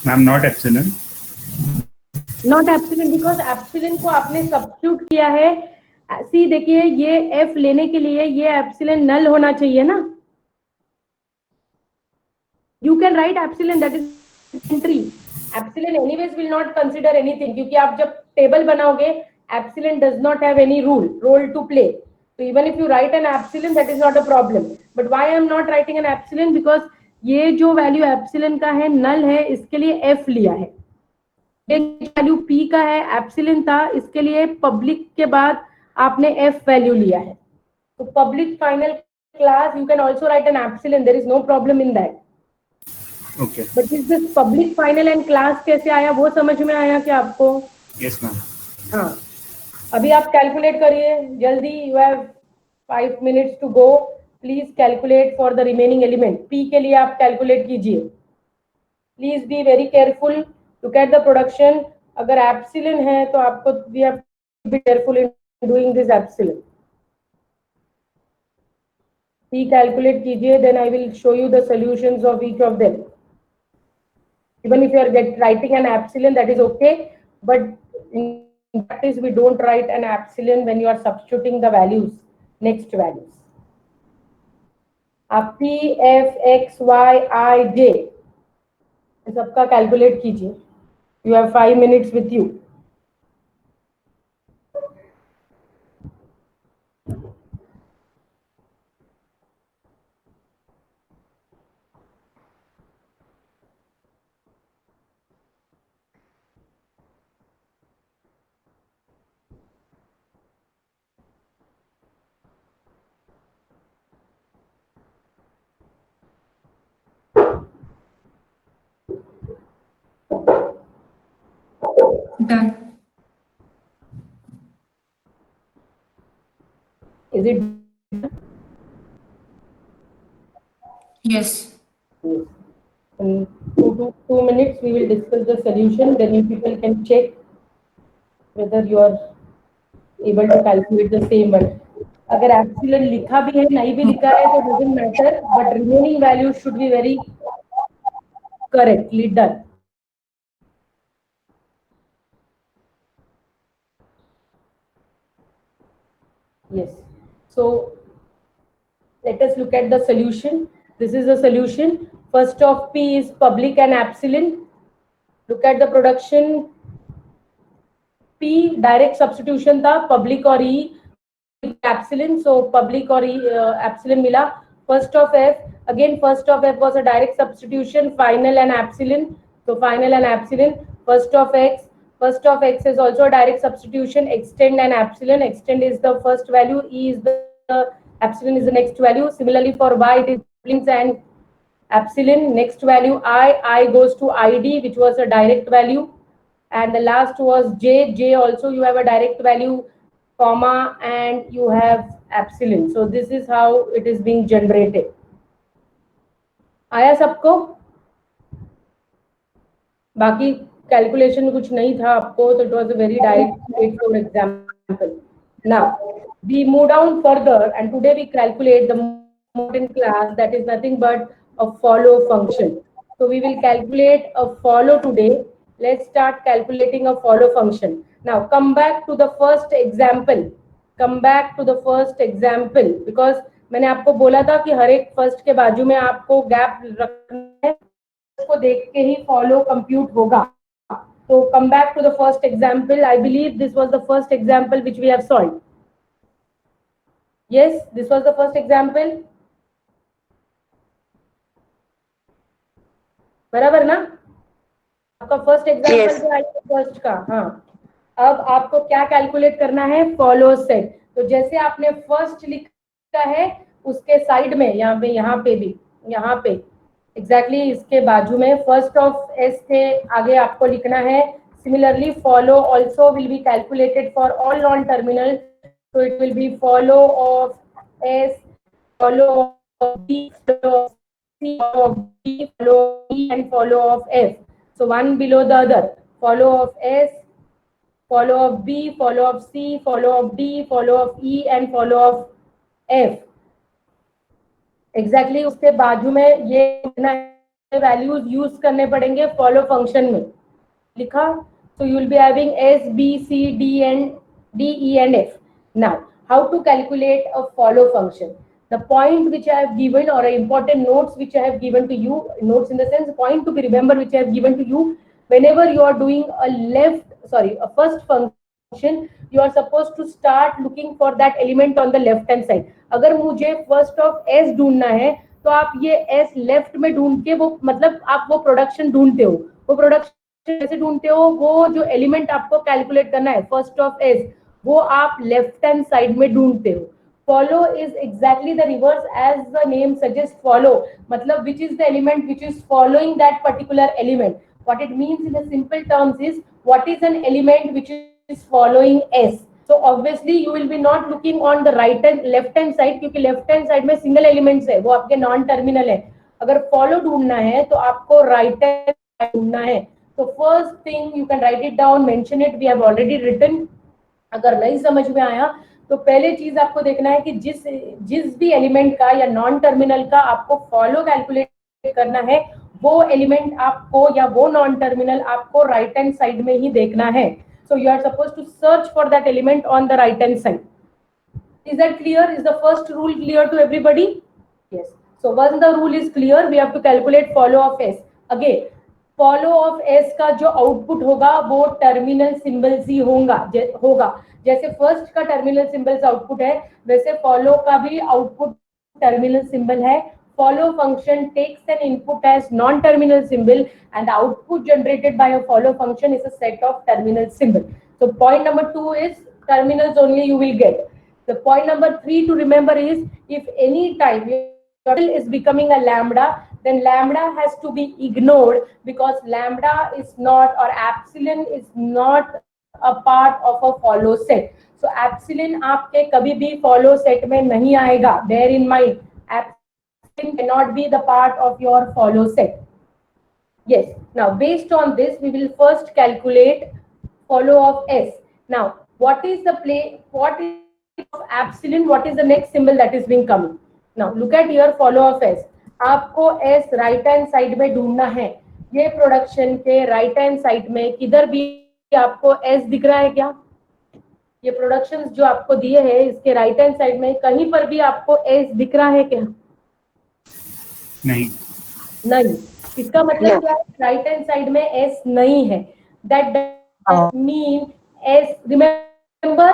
Ma'am, not epsilon. Not epsilon, because epsilon को आपने substitute किया है। सी देखिए, ये एफ लेने के लिए ये एप्सिलॉन नल होना चाहिए ना। You can write epsilon, that is entry. Epsilon anyways will not consider anything, क्योंकि आप जब टेबल बनाओगे epsilon does not have any role to play. So even if you write an epsilon, that is not a problem. But why I am not writing an epsilon? Because ये जो value epsilon का है नल है, इसके लिए f लिया है। ये वैल्यू p का है, epsilon था, इसके लिए पब्लिक के बाद आपने f वैल्यू लिया है। तो public final class you can also write an epsilon, there is no problem in that. Okay. But इस this public final and class कैसे आया, वो समझ में आया क्या आपको? Yes, ma'am. हाँ, अभी आप कैलकुलेट करिए जल्दी। You have 5 minutes to go. Please calculate for the remaining element. P के लिए आप कैलकुलेट कीजिए। Please be very careful, look at the production. अगर एप्सिलॉन है तो आपको we have to be careful in doing this epsilon. P calculate कीजिए, then I will show you the solutions of each of them. Even if you are writing an epsilon, that is okay, but in practice we don't write an epsilon when you are substituting the values, next values. आप p, f, x, y, i, j सबका calculate कीजिए। You have 5 minutes with you. Done. Is it? Yes. Yes. In 2 minutes we will discuss the solution, then you people can check whether you are able to calculate the same one. अगर epsilon लिखा भी है नहीं भी लिखा है तो doesn't matter, but remaining values should be very correctly done. Yes. So let us look at the solution. This is the solution. First of P is public and epsilon. Look at the production. P direct substitution था public और E epsilon, so public और E epsilon मिला. First of F, again first of F was a direct substitution, final and epsilon, so final and epsilon. First of X is also a direct substitution, extend and epsilon. Extend is the first value, E is the epsilon is the next value. Similarly for Y it is links and epsilon. Next value I goes to ID, which was a direct value, and the last was J also you have a direct value, comma, and you have epsilon. So this is how it is being generated. आया सबको? बाकी calculation में कुछ नहीं था आपको, तो it was a very direct straightforward example. Now we move down further, and today we calculate the important class, that is nothing but a follow function. So we will calculate a follow today. Let's start calculating a follow function. Now come back to the first example. Come back to the first example, because मैंने आपको बोला था कि हर एक first के बाजू में आपको गैप रखना है, उसको देख के ही फॉलो कंप्यूट होगा. So come back to the first example. I believe this was the first example which we have solved. Yes, this was the first example. बराबर ना? आपका फर्स्ट एग्जाम्पल है फर्स्ट का. हाँ, अब आपको क्या कैलकुलेट करना है? Follow set. तो जैसे आपने फर्स्ट लिखा है उसके साइड में यहाँ पे भी यहाँ पे एग्जैक्टली इसके बाजू में फर्स्ट ऑफ एस के आगे आपको लिखना है. Similarly follow also will be calculated for all non terminal. So it will be follow of S, follow of B, follow of C, follow of D, follow of E, and follow of F. So one below the other. Follow of S, follow of B, follow of C, follow of D, follow of E, and follow of F. Exactly उसके बाजू में ये values use करने पड़ेंगे follow function में. लिखा? So you will be having S, B, C, D, and D, E, and F. Now, how to calculate a follow function? The point which I have given, or important notes which I have given to you, notes in the sense point to be remembered which I have given to you, whenever you are doing a first function, you are supposed to start looking for that element on the left hand side. अगर मुझे first of S ढूंढना है, तो आप ये S left में ढूंढ के वो मतलब आप वो प्रोडक्शन ढूंढते हो. वो प्रोडक्शन कैसे ढूंढते हो? वो जो एलिमेंट आपको कैलकुलेट करना है फर्स्ट ऑफ एस, वो आप लेफ्ट हैंड साइड में ढूंढते हो. Follow is exactly the reverse as the name suggests. Follow मतलब which is the element which is following that particular element. What it means in the simple terms is what is an element which is following S. So obviously you will be not looking on the right and left hand side, क्योंकि left hand side में single elements है, वो आपके non terminal है. अगर follow ढूंढना है तो आपको राइट हैंड ढूंढना है. तो first thing you can write it down, mention it, we have already written. अगर नहीं समझ में आया तो पहले चीज आपको देखना है कि जिस भी एलिमेंट का या नॉन टर्मिनल का आपको फॉलो कैलकुलेट करना है, वो एलिमेंट आपको या वो नॉन टर्मिनल आपको राइट हैंड साइड में ही देखना है. So you are supposed to search for that element on the right hand side. Is that clear? Is the first rule clear to everybody? Yes. So once the rule is clear, we have to calculate follow of S. Again, follow of S का जो output होगा वो terminal symbols ही होगा. जैसे first का terminal symbols output है, वैसे follow का भी आउटपुट टर्मिनल सिंबल है. Follow function takes an input as non-terminal symbol, and the output generated by a follow function is a set of terminal symbol. So point number 2 is terminals only you will get. The point number 3 to remember is if any time your is becoming a lambda, then lambda has to be ignored because lambda is not, or epsilon is not a part of a follow set. So epsilon आपके कभी भी follow set में नहीं आएगा. Bear in mind, epsilon cannot be the part of your follow set. Yes. Now based on this, we will first calculate follow of S. Now what is of epsilon? What is the next symbol that is being coming? Now look at here, follow of S. आपको S right hand side में ढूंढना है. ये production के right hand side में किधर भी आपको S दिख रहा है क्या? ये प्रोडक्शंस जो आपको दिए हैं इसके राइट हैंड साइड में कहीं पर भी आपको S दिख रहा है क्या? नहीं. इसका मतलब क्या है? राइट हैंड साइड में S नहीं है. That mean S. Remember,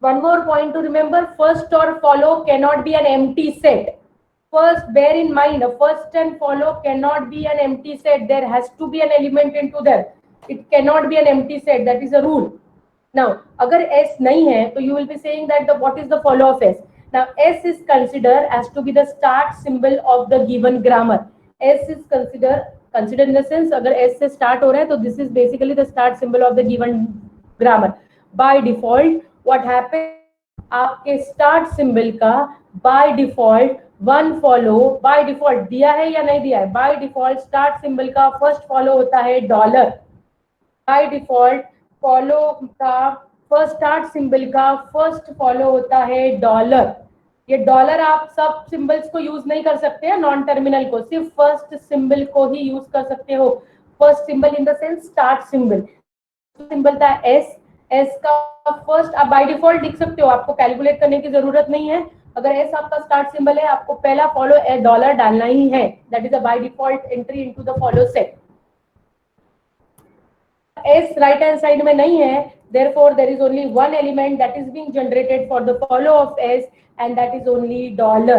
one more point to remember, first or follow cannot be an empty set. First, bear in mind, a first and follow cannot be an empty set. There has to be an element into there. It cannot be an empty set. That is a rule. Now, अगर S नहीं है तो you will be saying that what is the follow of S? Now, S is considered as to be the start symbol of the given grammar. S is considered in the sense अगर S से start हो रहा है तो this is basically the start symbol of the given grammar. By default, what happens? आपके start symbol का by default one follow by default दिया है या नहीं दिया है? By default start symbol का first follow होता है $. By default follow का फर्स्ट स्टार्ट सिंबल का फर्स्ट फॉलो होता है $. ये डॉलर आप सब सिंबल्स को यूज नहीं कर सकते हैं, नॉन टर्मिनल को सिर्फ फर्स्ट सिंबल को ही यूज कर सकते हो. First symbol in the sense start symbol. Symbol था एस का फर्स्ट आप बाय डिफॉल्ट लिख सकते हो, आपको कैलकुलेट करने की जरूरत नहीं है. अगर एस आपका स्टार्ट सिंबल है, आपको पहला फॉलो $. डालना ही है. That is a by default entry into the follow set. S right hand side में नहीं है, therefore there is only one element that is being generated for the follow of S, and that is only $.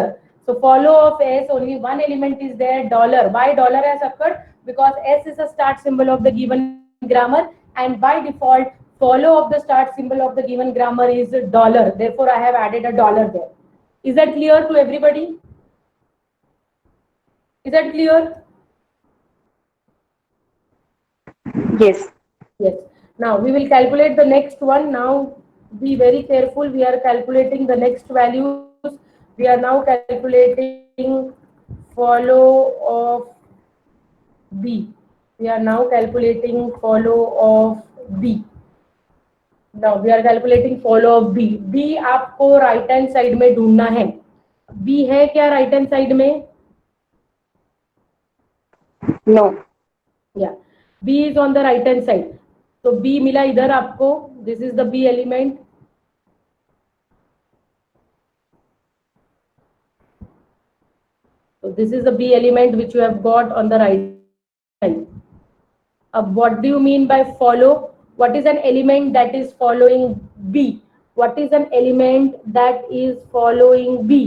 So follow of S, only one element is there, $. Why $. has occurred? Because S is a start symbol of the given grammar, and by default follow of the start symbol of the given grammar is $. Therefore I have added a $. there. Is that clear to everybody? Is that clear? Yes. Yes. Now we will calculate the next one. Now be very careful. We are calculating the next values. We are now calculating follow of B. We are now calculating follow of B. Now we are calculating follow of B. B आपको right hand side में ढूंढना है. B है क्या right hand side में? No. Yeah. B is on the right hand side. तो B मिला इधर आपको, this is the B element. So this is the B element which you have got on the right side. What do you mean by follow? What is an element that is following B? What is an element that is following B?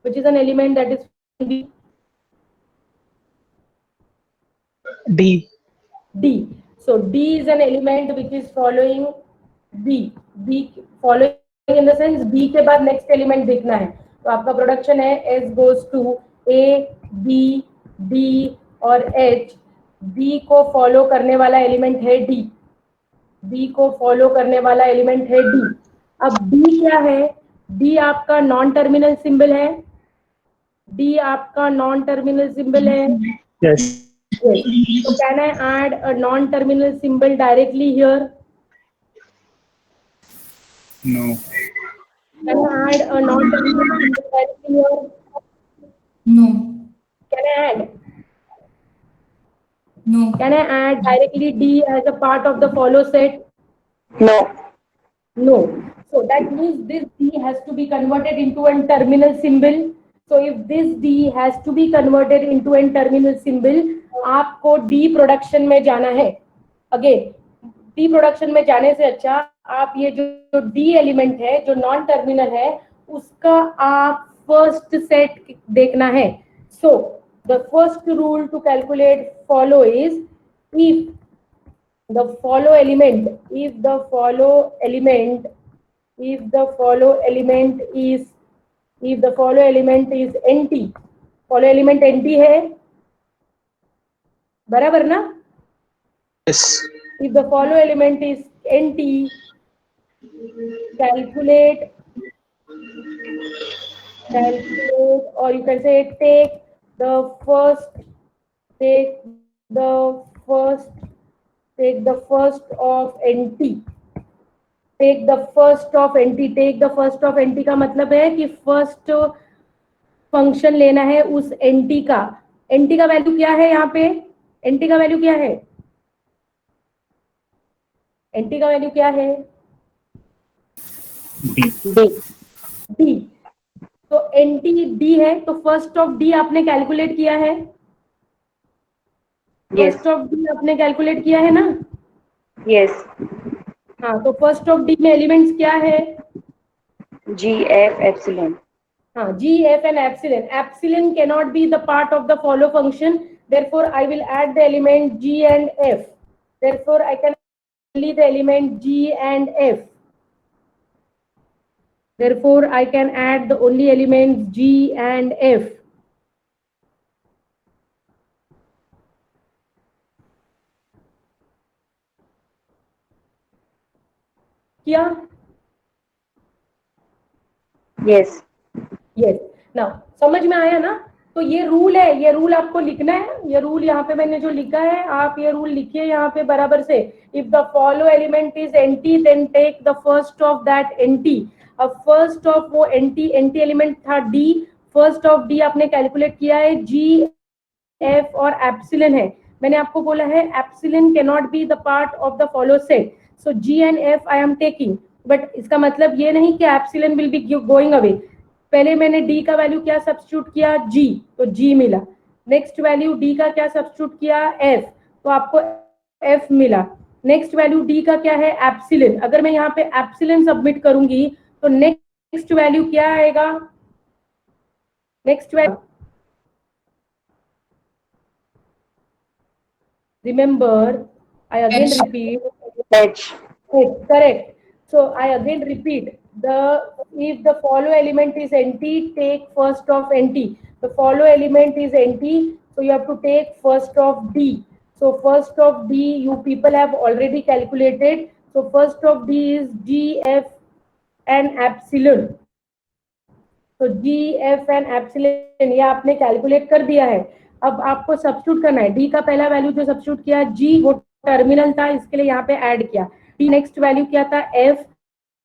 Which is an element that is following B? D. D. So D is an element which is following B. B following in the sense B के बाद next element देखना है. तो आपका production है S goes to A, B, D और H. B को follow करने वाला एलिमेंट है D. B को फॉलो करने वाला एलिमेंट है D. अब D क्या है? D आपका नॉन टर्मिनल सिंबल है. D आपका नॉन टर्मिनल सिंबल है. Yes. Yes. So can I add a non-terminal symbol directly here? No. Can I add a non-terminal symbol directly here? No. Can I add? No. Can I add directly D as a part of the follow set? No. No. So that means this D has to be converted into a terminal symbol. So if this D has to be converted into a terminal symbol, आपको D production में जाना है. Again D production में जाने से अच्छा आप ये जो D एलिमेंट है जो नॉन टर्मिनल है उसका आप फर्स्ट सेट देखना है. So the first rule to calculate follow is if the follow element is NT, follow element NT है बराबर ना. Yes. If the follow element is NT, calculate or you can say take the first of NT. Take the first of NT का मतलब है कि first function लेना है उस NT का. NT का वैल्यू क्या है यहाँ पे? NT का वैल्यू क्या है? NT का वैल्यू क्या है? D. D. D. तो NT D है तो फर्स्ट ऑफ D आपने कैलकुलेट किया है. Yes. फर्स्ट ऑफ D आपने कैलकुलेट किया है ना. Yes. हाँ तो फर्स्ट ऑफ D में एलिमेंट्स क्या है? G, F, epsilon. हाँ G, F and epsilon. Epsilon cannot be the part of the follow function. Therefore, I will add the element G and F. Therefore, I can only the element G and F. Therefore, I can add the only elements G and F. क्या? Yes. Yes. Now, समझ में आया ना. तो ये rule है, ये rule आपको लिखना है. ये रूल यहाँ पे मैंने जो लिखा है आप ये रूल लिखिए यहाँ पे बराबर से. If the follow element is NT then take the first of that NT. अब फर्स्ट ऑफ वो NT एलिमेंट था D. फर्स्ट ऑफ D आपने कैलकुलेट किया है. G, F और एप्सिलॉन है. मैंने आपको बोला है epsilon can not be the part of the follow set. So G and F I am taking. But इसका मतलब ये नहीं कि epsilon will be going away. पहले मैंने D का वैल्यू क्या सब्स्टिट्यूट किया? G. तो G मिला. नेक्स्ट वैल्यू D का क्या सब्स्टिट्यूट किया? F. तो आपको F मिला. नेक्स्ट वैल्यू D का क्या है? एप्सिलॉन. अगर मैं यहाँ पे एप्सिलॉन सबमिट करूंगी तो नेक्स्ट वैल्यू क्या आएगा? Next value remember, I again H. repeat. H. Correct. So I again repeat. If the follow element is NT, take first of NT. The follow element is NT, so you have to take first of D. So first of D, you people have already calculated. So first of D is G, F, and epsilon. तो G, F and epsilon ये आपने calculate कर दिया है. अब आपको substitute करना है. D का पहला वैल्यू जो सब्स्टिट्यूट किया G वो टर्मिनल था, इसके लिए यहाँ पे ऐड किया. D नेक्स्ट वैल्यू क्या था? F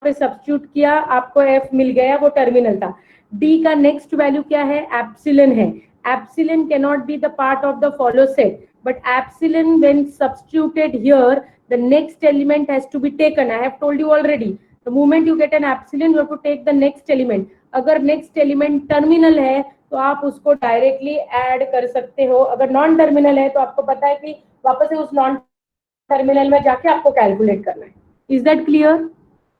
पे सब्स्टिट्यूट किया, आपको F मिल गया, वो टर्मिनल था. D का नेक्स्ट वैल्यू क्या है? एप्सिलॉन है. Epsilon can not be the part of the follow set. but epsilon when substituted here, the next element has to be taken. I have told you already. The moment you get an epsilon, you have to take the next element. अगर next element terminal है तो आप उसको directly add कर सकते हो. अगर non terminal है तो आपको पता है कि वापस से उस non terminal में जाके आपको calculate करना है. Is that clear?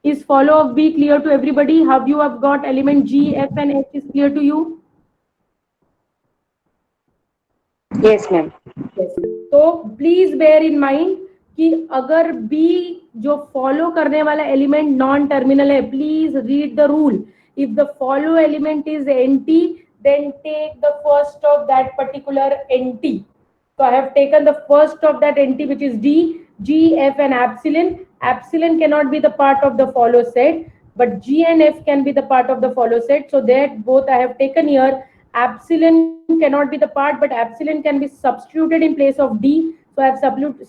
Is follow of B clear to everybody? How you have got element G, F and H is clear to you? Yes, ma'am. Yes. तो प्लीज बेयर इन माइंड कि अगर B जो follow करने वाला element non terminal है, please read the rule. If the follow element is anti, then take the first of that particular NT. So I have taken the first of that NT, which is D, G, F and epsilon. Epsilon cannot be the part of the follow set, but G and F can be the part of the follow set. So that both I have taken here. Epsilon cannot be the part, but epsilon can be substituted in place of D. So I have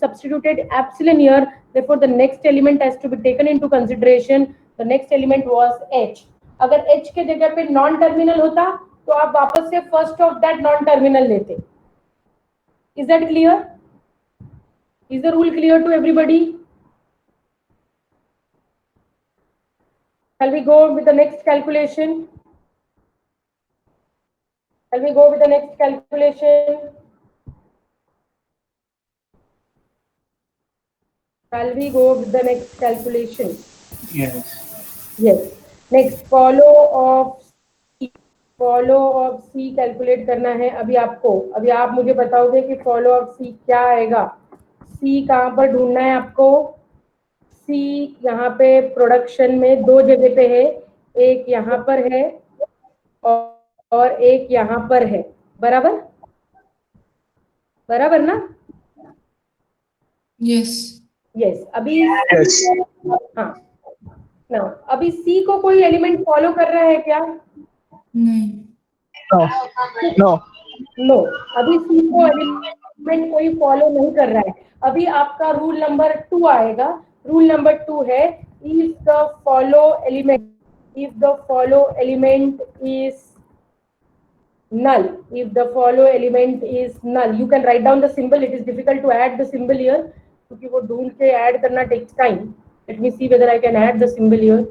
substituted epsilon here. Therefore, the next element has to be taken into consideration. The next element was H. अगर H के जगह पे non terminal होता तो आप वापस से first of that non terminal लेते. Is that clear? Is the rule clear to everybody? Shall we go with the next calculation? Shall we go with the next calculation? Shall we go with the next calculation? Yes. Yes. Next, follow of C. Follow of C calculate करना है अभी आपको. अभी आप मुझे बताओगे कि follow of C क्या आएगा. C कहाँ पर ढूंढना है आपको? C यहाँ पे प्रोडक्शन में दो जगह पे है. एक यहाँ पर है और एक यहाँ पर है. बराबर बराबर ना? Yes. यस. अभी Yes. हाँ ना, अभी C को कोई एलिमेंट फॉलो कर रहा है क्या? नहीं. No. No. नो, अभी C को एलिमेंट कोई फॉलो नहीं कर रहा है. अभी आपका रूल नंबर 2 आएगा. रूल नंबर 2 है if the follow element is null. If the follow element is null, you can write down the symbol. It is difficult to add the symbol here क्योंकि वो ढूंढ के ऐड करना takes time. Let me see whether I can add the symbol here.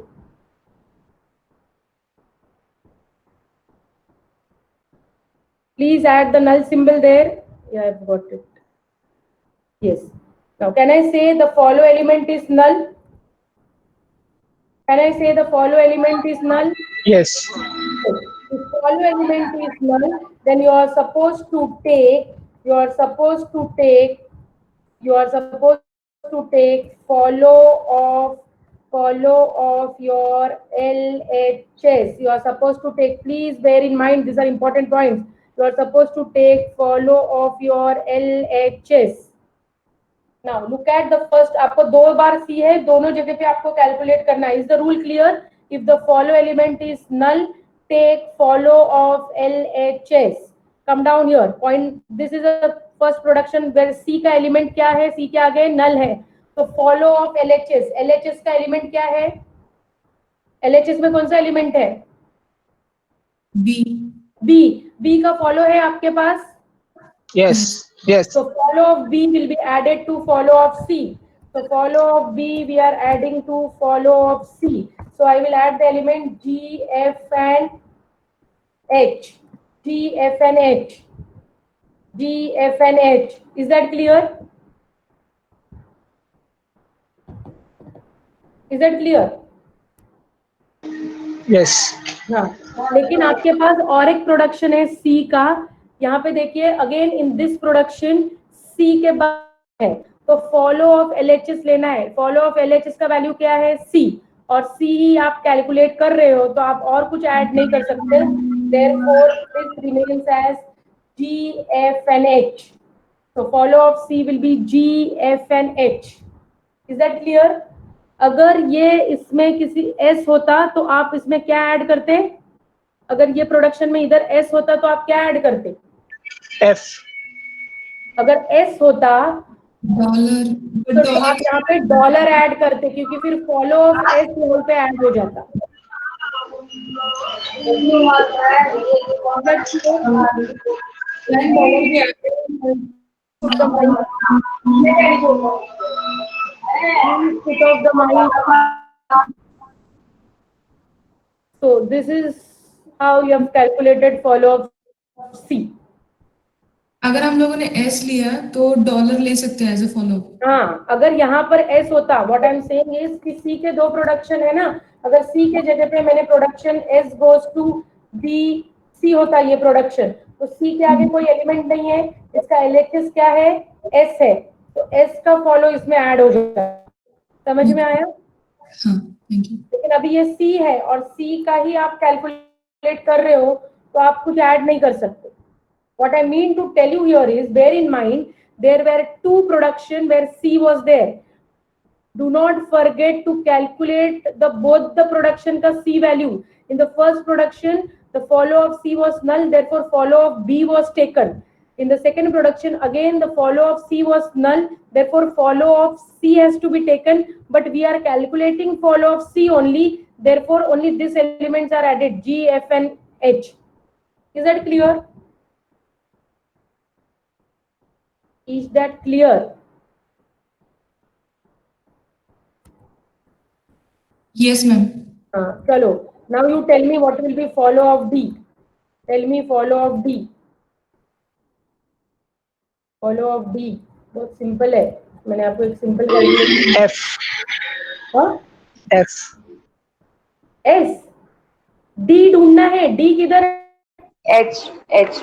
Please add the null symbol there. Yeah, I've got it. Yes. Now, can I say the follow element is null? Can I say the follow element is null? Yes. If follow element is null, then you are supposed to take follow of your LHS. You are supposed to take, please bear in mind, these are important points. You are supposed to take follow of your LHS. Now look at the first. आपको दो बार C है, दोनों जगह पे आपको calculate करना है. Is the rule clear? If the follow element is null, take follow of LHS. Come down here. Point. This is a first production where C का एलिमेंट क्या है? C के आगे null है. तो follow of LHS. LHS का element क्या है? LHS में कौन सा एलिमेंट है? B. B का follow है आपके पास? Yes. Yes. So follow of B will be added to follow of C. So follow of B we are adding to follow of C. So I will add the element G, F and H. G, F and H. G, F and H. Is that clear? Is that clear? Yes. हाँ, लेकिन आपके पास और एक production है C का. यहाँ पे देखिए again in this production C के बाद है तो फॉलो ऑफ LHS लेना है. फॉलो ऑफ LHS का वैल्यू क्या है? C. और C ही आप कैलकुलेट कर रहे हो तो आप और कुछ ऐड नहीं कर सकते. Therefore this remains as G, F and H. So follow of C will be G, F and H. Is that clear? अगर ये इसमें किसी S होता तो आप इसमें क्या ऐड करते? अगर ये प्रोडक्शन में इधर S होता तो आप क्या ऐड करते? F. अगर S होता Dollar. तो आप यहाँ पे डॉलर ऐड करते क्योंकि फिर फॉलो ऑफ S लेवल पे ऐड हो जाता. of the mind. State of the mind. So this is how you have calculated follow of C. अगर हम लोगों ने S लिया तो डॉलर ले सकते हैं एज अ फॉलो. हाँ, अगर यहाँ पर S होता, what I am saying is कि C के दो प्रोडक्शन है ना, अगर C के जगह पे मैंने production S goes to B C होता ये प्रोडक्शन, तो C के आगे कोई एलिमेंट नहीं है, इसका एलेक्सिस क्या है, S है, तो S का फॉलो इसमें ऐड हो जाता है. समझ में आया? हाँ, थैंक यू. लेकिन अभी ये C है और C का ही आप कैलकुलेट कर रहे हो, तो आप कुछ ऐड नहीं कर सकते. What I mean to tell you here is, bear in mind, there were two production where C was there. Do not forget to calculate both the production ka C value. In the first production, the follow of C was null, therefore follow of B was taken. In the second production, again the follow of C was null, therefore follow of C has to be taken. But we are calculating follow of C only, therefore only these elements are added, G, F, and H. Is that clear? Is that clear? Yes, ma'am. Chalo. Now you tell me what will be follow of D. Tell me follow of D. Follow of D. बहुत simple है. मैंने आपको एक simple calculation. F. हाँ? F. S. D ढूंढना है. D किधर है? H. H.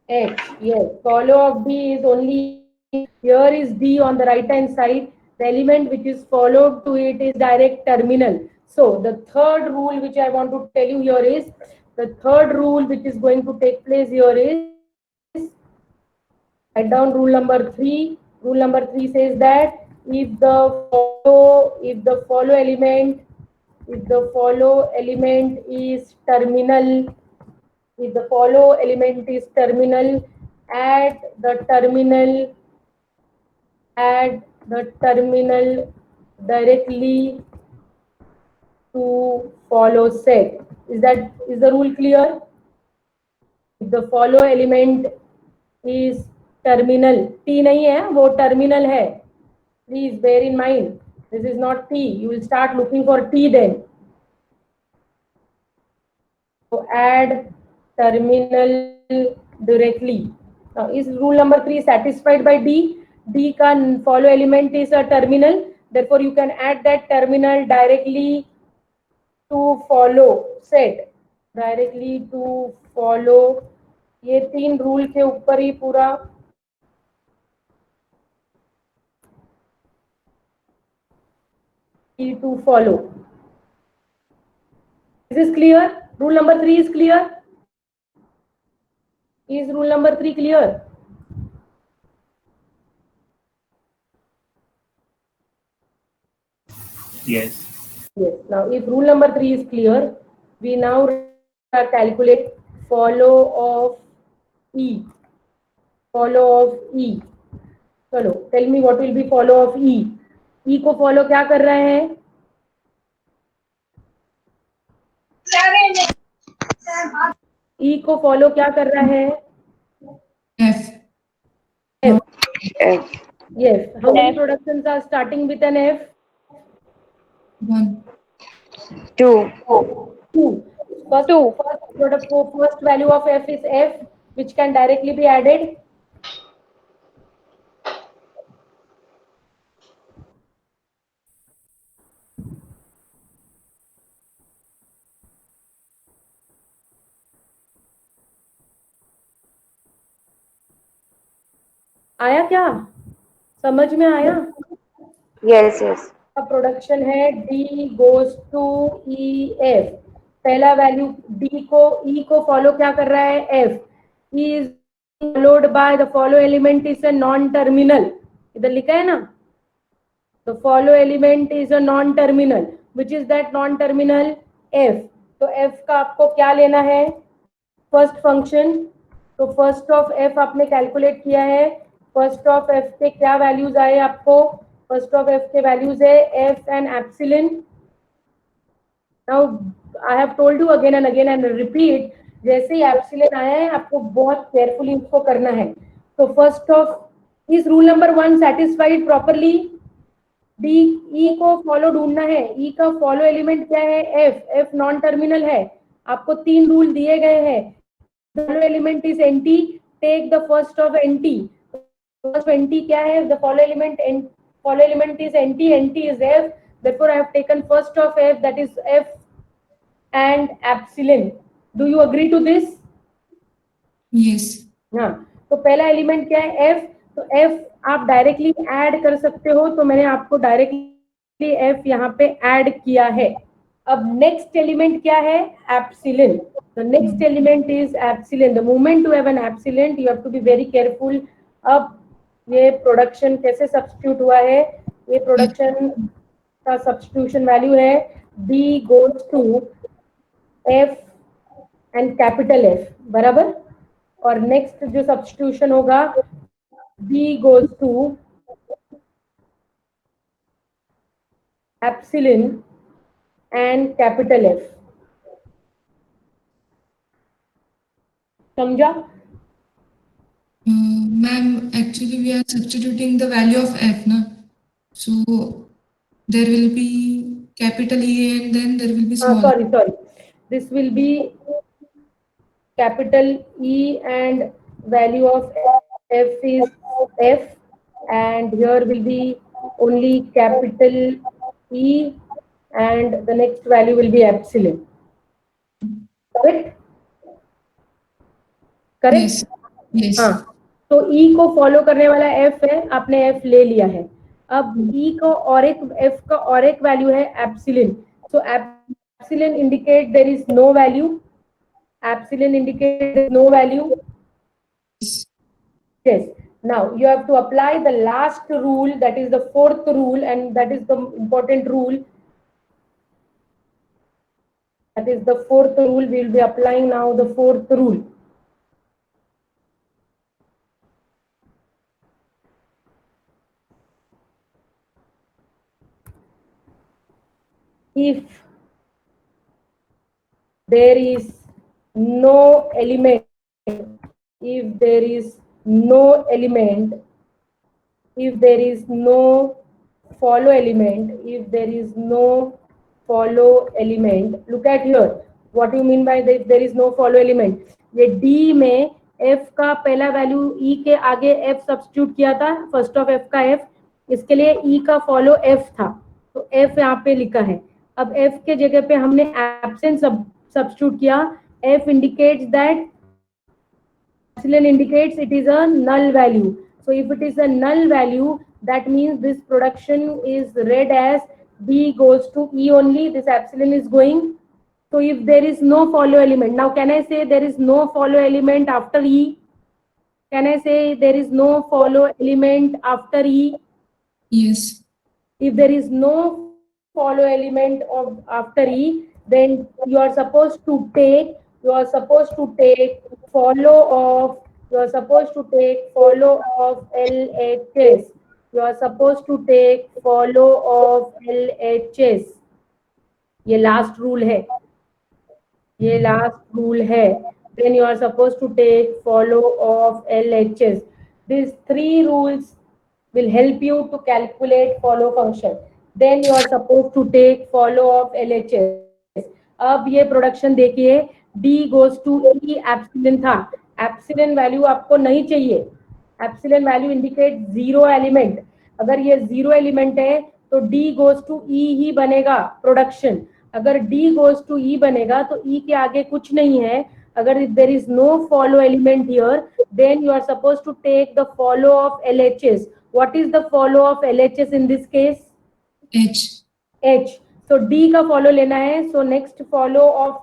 Yes. Follow of D is only here is D on the right hand side. The element which is followed to it is direct terminal. So the third rule which I want to tell you here is, the third rule which is going to take place here is, write down rule number 3. Rule number 3 says that if the follow element is terminal, if the follow element is terminal, add the terminal directly to follow set. Is the rule clear? If the follow element is terminal, T नहीं है, वो terminal है. Please bear in mind, this is not T. You will start looking for T then. So add terminal directly. Now is rule number 3 satisfied by D? D का follow element is a terminal, therefore you can add that terminal directly to follow set. Directly to follow. ये 3 rule के ऊपर ही पूरा to follow. Is this clear? Rule number 3 is clear? Is rule number 3 clear? Yes. Yes. Now, if rule number 3 is clear, we now calculate follow of E. Follow of E. चलो, tell me what will be follow of E. E को follow क्या कर रहा है? E को follow क्या कर रहा है? F. F. F. Yes. How many productions are starting with an F? 1. 2. 2. First value of F is F, which can directly be added. आया क्या? समझ में आया? Yes, yes. प्रोडक्शन है D goes to E F. पहला value D को E को follow क्या कर रहा है? F. E is followed by the follow element is a non-terminal. इधर लिखा है ना? The follow element is a non-terminal. Which is that non-terminal? F. तो F का आपको क्या लेना है? First function. तो फर्स्ट ऑफ F आपने कैलकुलेट किया है. फर्स्ट ऑफ F के क्या वैल्यूज आए आपको? फर्स्ट ऑफ F के वैल्यूज है F and epsilon. Now I have told you again and again and repeat, जैसे ही एप्सिलॉन आया है आपको बहुत केयरफुली उसको करना है. तो फर्स्ट ऑफ इस rule number 1 satisfied properly? D E को फॉलो ढूंढना है, ई का फॉलो एलिमेंट क्या है? एफ, एफ नॉन टर्मिनल है, आपको 3 रूल दिए गए हैं। Follow element is NT, take the first of NT. First NT क्या है? The follow element is NT, NT is F, therefore I have taken first of f, that is f and epsilon. Do you agree to this? yes, हाँ, तो पहला element क्या है? f। तो f आप directly add कर सकते हो, तो मैंने आपको डायरेक्टली f यहाँ पे ऐड किया है। अब नेक्स्ट एलिमेंट क्या है? Epsilon. The next element is epsilon. The moment to have an epsilon you have to be very careful. अब ये प्रोडक्शन कैसे सब्स्टिट्यूट हुआ है? ये प्रोडक्शन का सब्स्टिट्यूशन वैल्यू है b goes to f and capital F, बराबर। और नेक्स्ट जो सब्स्टिट्यूशन होगा b goes to epsilon and capital F। समझा? ma'am, actually we are substituting the value of f, na? So there will be capital E and then there will be small. Sorry, this will be capital E and value of f is f, and here will be only capital E and the next value will be epsilon. Correct? Yes, yes. हाँ, तो E को follow करने वाला F है, आपने F ले लिया है। अब E को और एक F का और एक वैल्यू है epsilon. So epsilon indicate there is no value, epsilon indicate no value. Yes, now you have to apply the last rule, that is the fourth rule, and that is the important rule. That is the fourth rule. We will be applying now the fourth rule. If there is no element, if there is no element, if there is no follow element, if there is no follow element, look at here, what do you mean by that? If there is no follow element, ये D में F का पहला value E के आगे F substitute किया था, first of F का F, इसके लिए E का फॉलो F था, तो F यहाँ पे लिखा है। अब F के जगह पे हमने एब्सेंट सब्स्टिट्यूट किया। F indicates that epsilon indicates it is a null value. So if it is a null value, that means this production is read as B goes to E only, this epsilon is going. So if there is no follow element, now can I say there is no follow element after E? Can I say there is no follow element after E? Yes. If there is no follow element of after E, then you are supposed to take follow of LHS. You are supposed to take follow of LHS. ये last rule है, ये last rule है। Then you are supposed to take follow of LHS. These 3 rules will help you to calculate follow function. Then you are supposed to take follow of LHS. अब ये production देखिए, D goes to E epsilon था, epsilon value आपको नहीं चाहिए, epsilon value indicate 0 element. अगर ये 0 element है तो D goes to E ही बनेगा प्रोडक्शन। अगर D goes to E बनेगा तो E के आगे कुछ नहीं है। अगर if there is no follow element here, then you are supposed to take the follow of LHS. What is the follow of LHS in this case? H. H. So D का follow लेना है। So next follow of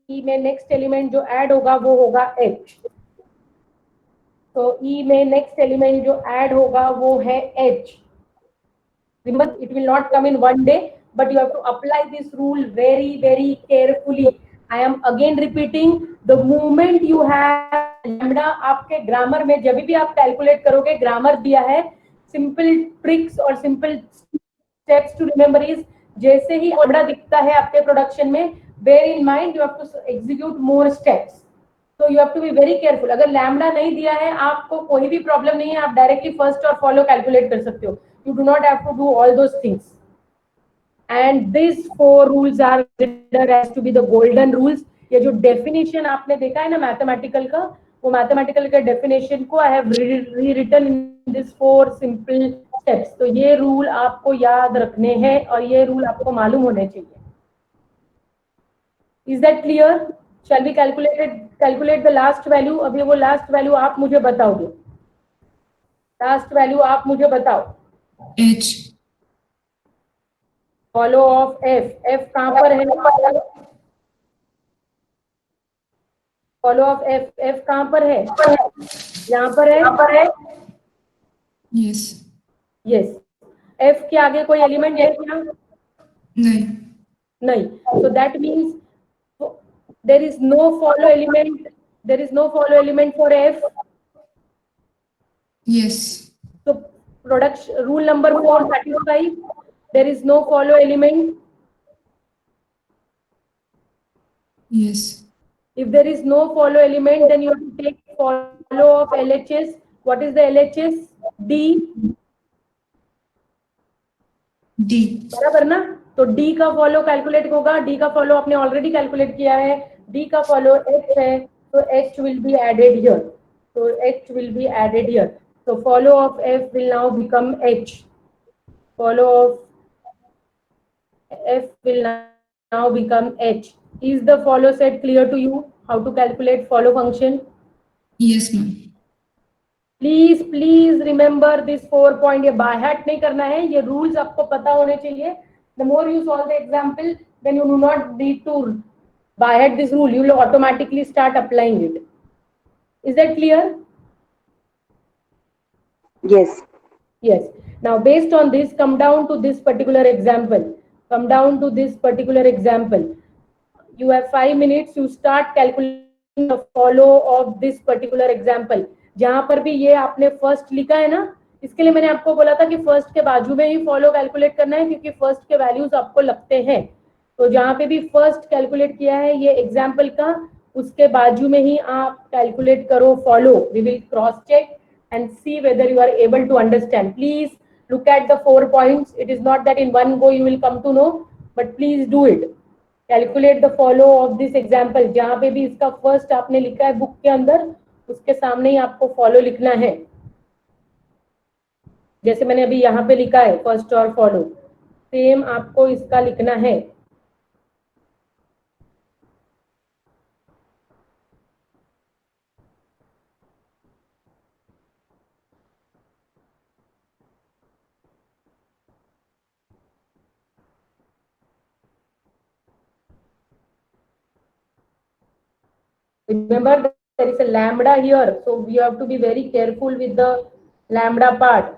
E में next element जो add होगा वो होगा H. So E में next element जो add होगा वो है H. Remember, it will not come in one day, but you have to apply this rule very, very carefully. I am again repeating, the moment you have lambda, आपके grammar में जब भी आप calculate करोगे, grammar दिया है, simple tricks और simple steps to remember is, जैसे ही लैम्बडा दिखता है आपके प्रोडक्शन में, bear in mind you have to execute more steps. तो you have to be very careful. अगर लैम्डा नहीं दिया है, आपको कोई भी प्रॉब्लम नहीं है, आप डायरेक्टली फर्स्ट और फॉलो कैलकुलेट कर सकते हो. You do not have to do all those things. And this 4 rules are considered as to be the golden rules. ये जो डेफिनेशन आपने देखा है ना मैथमेटिकल का, वो मैथमेटिकल के डेफिनेशन को I have rewritten in this 4 simple steps. तो ये रूल आपको याद रखने हैं और ये रूल आपको मालूम होने चाहिए. Is that clear? Shall we calculate the last value? अभी वो last value आप मुझे बताओगे. Last value आप मुझे बताओ. H. Follow of f. f कहाँ पर है? Follow of f. f कहाँ पर है? यहाँ पर है. Yes. Yes. f के आगे कोई एलिमेंट है क्या? नहीं. नहीं. So that means there is no follow element. There is no follow element for f. Yes. So production rule number 4 satisfies. There is no follow element. Yes. If there is no follow element, then you have to take follow of LHS. What is the LHS? D. D. बराबर ना. तो D का follow calculate होगा. D का follow आपने already calculate किया है. D का फॉलो H है, तो H will be added here. So H will be added here. So follow of F will now become H. Follow of F will now become H. Is the follow set clear to you? How to calculate follow function? Yes, ma'am. Please remember this 4 point. ये by heart नहीं करना है, ये rules आपको पता होने चाहिए. The more you solve the example, then you do not need to by heart this rule. You will automatically start applying it. Is that clear? Yes. Yes. Now based on this, come down to this particular example. Come down to this particular example. You have 5 minutes. You start calculating the follow of this particular example. जहां पर भी ये आपने first लिखा है ना, इसके लिए मैंने आपको बोला था कि फर्स्ट के बाजू में ही फॉलो कैलकुलेट करना है, क्योंकि फर्स्ट के वैल्यूज आपको लगते हैं. तो जहां पे भी फर्स्ट कैलकुलेट किया है ये एग्जाम्पल का, उसके बाजू में ही आप कैलकुलेट करो follow. We will cross check and see whether you are able to understand. Please look at the 4 points. It is not that in one go you will come to know, but please do it. Calculate the follow of this example. जहां पे भी इसका first आपने लिखा है book के अंदर, उसके सामने ही आपको फॉलो लिखना है. जैसे मैंने अभी यहाँ पे लिखा है फर्स्ट और फॉलो, सेम आपको इसका लिखना है. Remember, there is a lambda here, so we have to be very careful with the lambda part.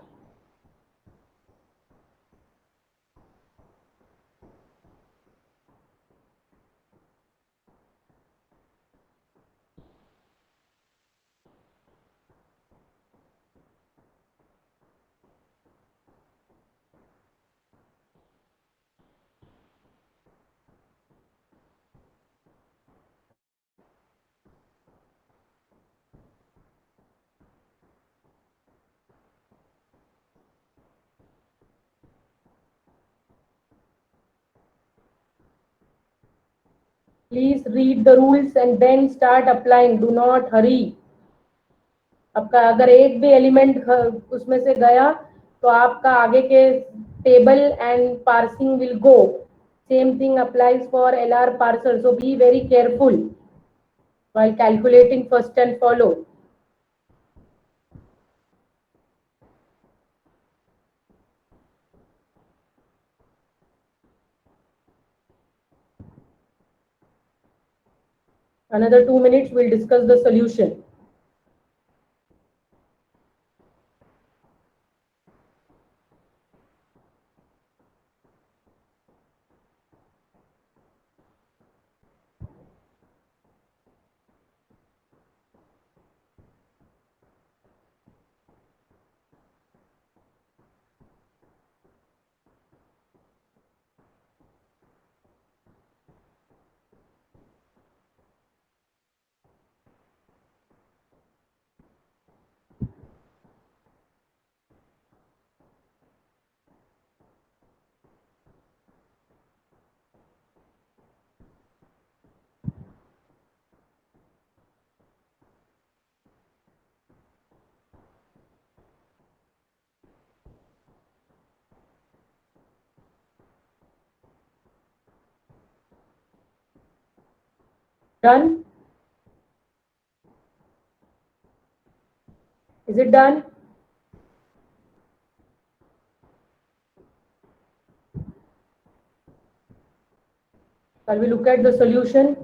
Please read the rules and then start applying. Do not hurry. आपका अगर एक भी element उसमें से गया, तो आपका आगे के table and parsing will go. Same thing applies for LR parser. So be very careful while calculating first and follow. Another 2 minutes, we'll discuss the solution. Done? Is it done? Shall we look at the solution?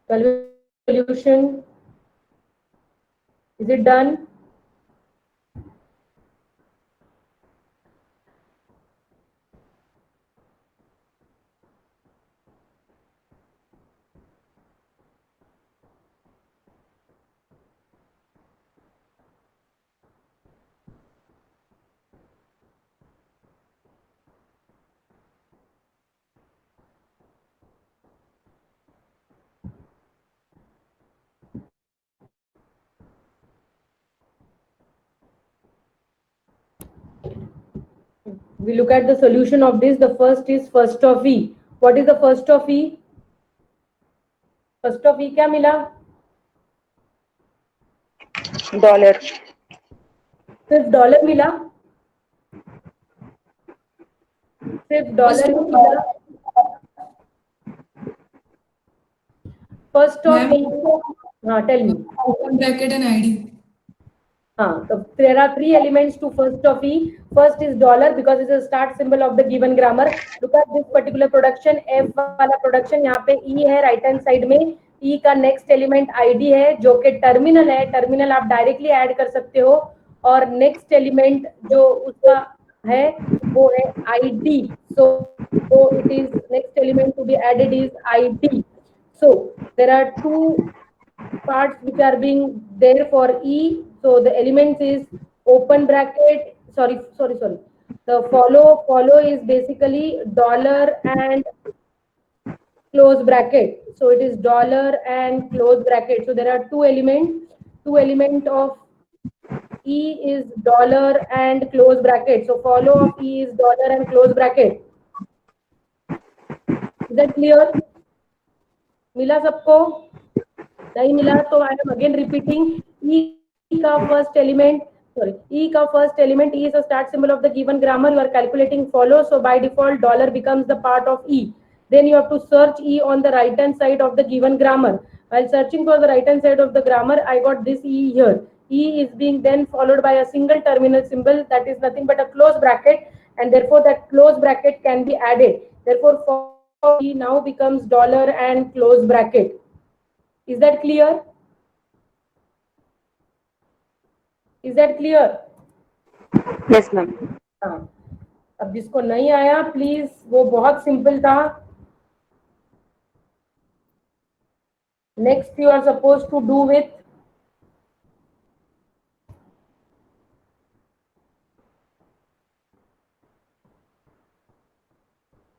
Shall we solution? Is it done? We look at the solution of this. The first is first of E. What is the first of E? First of E क्या मिला? dollar, सिर्फ dollar मिला. सिर्फ dollar ही मिला. First of Ma'am, E. हाँ, tell me. open bracket and ID. So there are three elements to first of E. First is dollar because it's a start symbol of the given grammar. Look at this particular production. F वाला production यहाँ पे E है right hand side में. E का next element ID है जो कि terminal है. Terminal आप directly add कर सकते हो. और next element जो उसका है वो है ID. So it is next element to be added is ID. So there are two parts which are being there for E. So the elements is open bracket. Sorry. The follow is basically dollar and close bracket. So it is dollar and close bracket. So there are two elements. Two element of E is dollar and close bracket. So follow of E is dollar and close bracket. Is that clear? मिला सबको? नहीं मिला तो I am again repeating. E का first element E is a start symbol of the given grammar. You are calculating follow, so by default dollar becomes the part of E. Then you have to search E on the right hand side of the given grammar. While searching for the right hand side of the grammar, I got this E here. E is being then followed by a single terminal symbol that is nothing but a close bracket, and therefore that close bracket can be added. Therefore for E now becomes dollar and close bracket. Is that clear? Is that clear? yes ma'am. हाँ. अब जिसको नहीं आया please, वो बहुत simple था. Next you are suppose to do with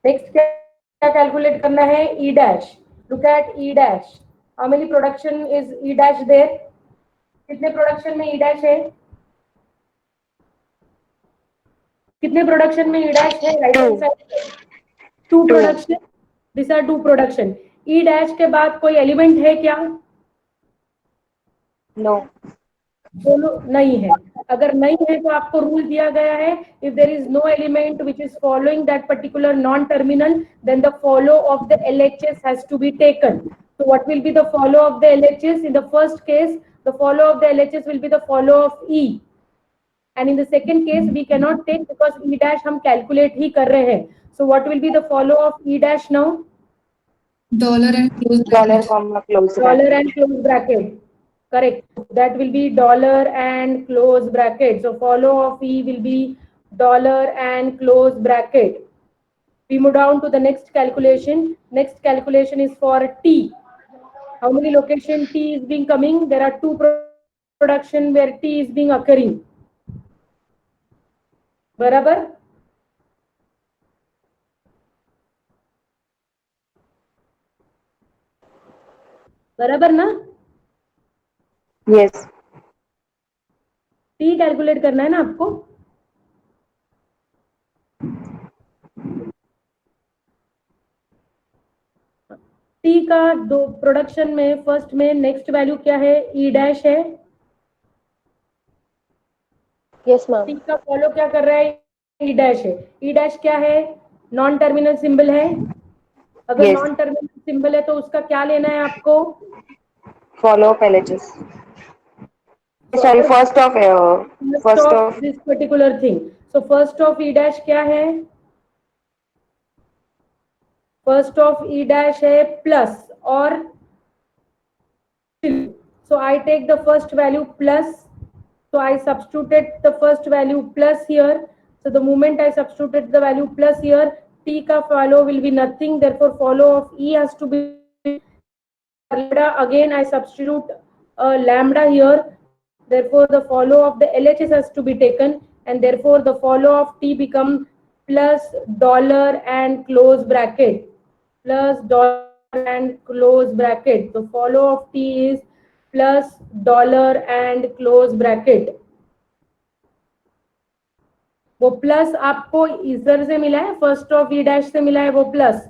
next क्या calculate करना है? E dash. Look at E dash. How many production is E dash there? कितने प्रोडक्शन में ई डैश है? कितने प्रोडक्शन में ई डैश है? Right hand side. Two production. This are two production. E dash के बाद कोई एलिमेंट है क्या? No, दोनों नहीं है. अगर नहीं है तो आपको रूल दिया गया है, if there is no element which is following that particular non terminal, then the follow of the LHS has to be taken. So what will be the follow of the LHS? In the first case, the follow of the LHS will be the follow of E. And in the second case, we cannot take because E dash हम calculate ही कर रहे हैं. So what will be the follow of E dash now? Dollar and close dollar bracket. comma close Dollar bracket. and close bracket. Correct. That will be dollar and close bracket. So follow of E will be dollar and close bracket. We move down to the next calculation. Next calculation is for T. How many location T is being coming? There are two production where T is being occurring. बराबर? बराबर ना? Yes, T calculate करना है ना आपको? T का दो production में फर्स्ट में नेक्स्ट वैल्यू क्या है, ई डैश है. Yes, ma'am. टी का फॉलो क्या कर रहा है, ई डैश है. ई डैश क्या है, नॉन टर्मिनल सिंबल है. अगर Yes. नॉन टर्मिनल सिंबल है तो उसका क्या लेना है आपको. Follow up LHS. So Sorry, अगर first of first of this particular thing, so first of e dash क्या है, first of e dash है plus और so I take the first value plus, so I substituted the first value plus here. So the moment I substituted the value plus here, t का follow will be nothing, therefore follow of e has to be lambda. Again I substitute lambda here, therefore the follow of the LHS has to be taken, and therefore the follow of t become plus dollar and close bracket, plus dollar and close bracket. The follow of t is plus dollar and close bracket. वो plus आपको इधर से मिला है, first of E dash से मिला है वो प्लस,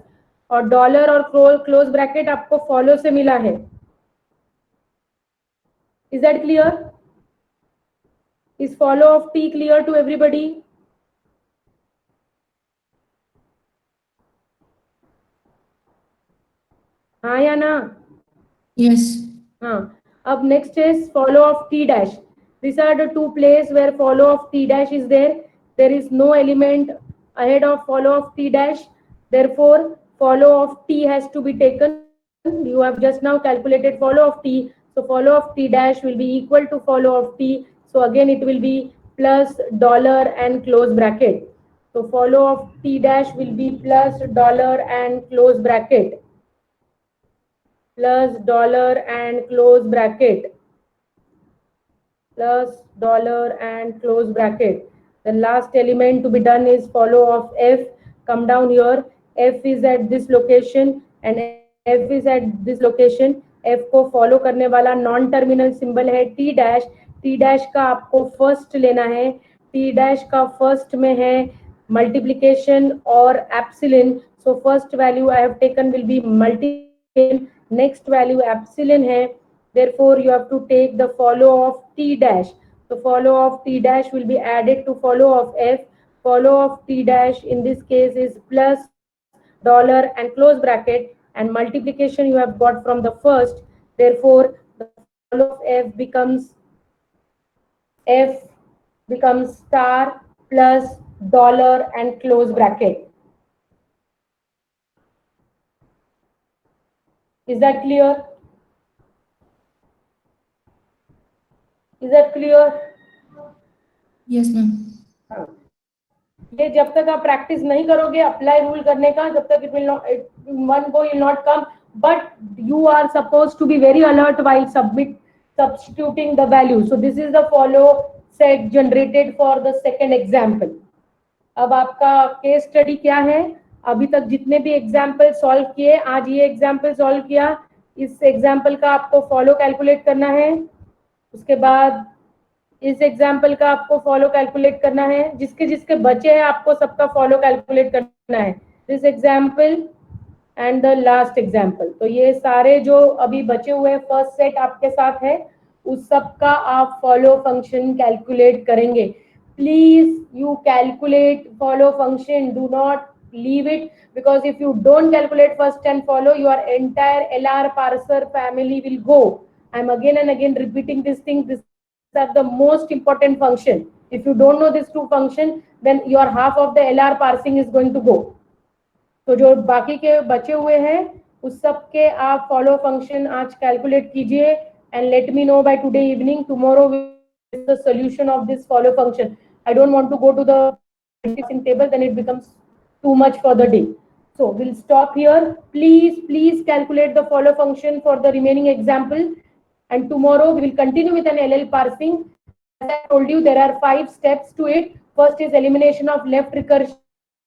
और डॉलर और क्लोज ब्रैकेट आपको फॉलो से मिला है. Is that clear? Is follow of t clear to everybody? हाँ या ना. Yes. हाँ. अब next is follow of t dash. These are the two places where follow of t dash is there. There is no element ahead of follow of t dash. Therefore, follow of t has to be taken. You have just now calculated follow of t. So follow of t dash will be equal to follow of t. So again, it will be plus dollar and close bracket. So follow of t dash will be plus dollar and close bracket. Plus dollar and close bracket, plus dollar and close bracket. The last element to be done is follow of f. Come down here, f is at this location and f is at this location. f को follow करने वाला non terminal symbol है t dash. t dash का आपको first लेना है. t dash का first में है multiplication और epsilon. So first value I have taken will be multiplication, next value epsilon है, therefore you have to take the follow of t dash. So follow of t dash will be added to follow of f. Follow of t dash in this case is plus dollar and close bracket, and multiplication you have got from the first, therefore the follow of f becomes star plus dollar and close bracket. Is that clear? Is that clear? Yes, ma'am. हाँ. ये जब तक आप practice नहीं करोगे apply rule करने का, जब तक it will not, one go will not come, but you are suppose to be very alert while substituting the value. So this is the follow set generated for the second example. अब आपका case study क्या है, अभी तक जितने भी example solve किए, आज ये एग्जाम्पल सॉल्व किया, इस एग्जाम्पल का आपको फॉलो कैलकुलेट करना है, उसके बाद इस एग्जाम्पल का आपको फॉलो कैलकुलेट करना है, जिसके जिसके बचे हैं आपको सबका फॉलो कैलकुलेट करना है, this example and the last example. तो ये सारे जो अभी बचे हुए फर्स्ट सेट आपके साथ है, उस सब का आप फॉलो फंक्शन कैलकुलेट करेंगे. Please you calculate follow function, do not leave it, because if you don't calculate first and follow, your entire LR parser family will go. I'm again and again repeating this thing. These are the most important function. If you don't know these two function, then your half of the LR parsing is going to go. तो जो बाकी के बचे हुए हैं उस सब के आप फॉलो फंक्शन आज कैलकुलेट कीजिए and let me know by today evening. Tomorrow is the solution of this follow function. I don't want to go to the in table, then it becomes too much for the day. So we'll stop here. Please calculate the follow function for the remaining example, and tomorrow we will continue with an LL parsing. As I told you, there are 5 steps to it. First is elimination of left recursion.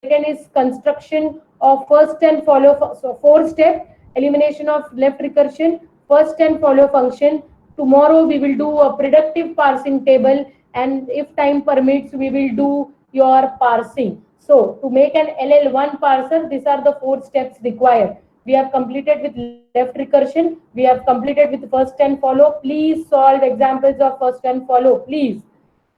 Second is construction of first and follow. So 4 step elimination of left recursion, first and follow function. Tomorrow we will do a predictive parsing table, and if time permits, we will do your parsing. So to make an LL1 parser, these are the 4 steps required. We have completed with left recursion. We have completed with first and follow. Please solve examples of first and follow, please.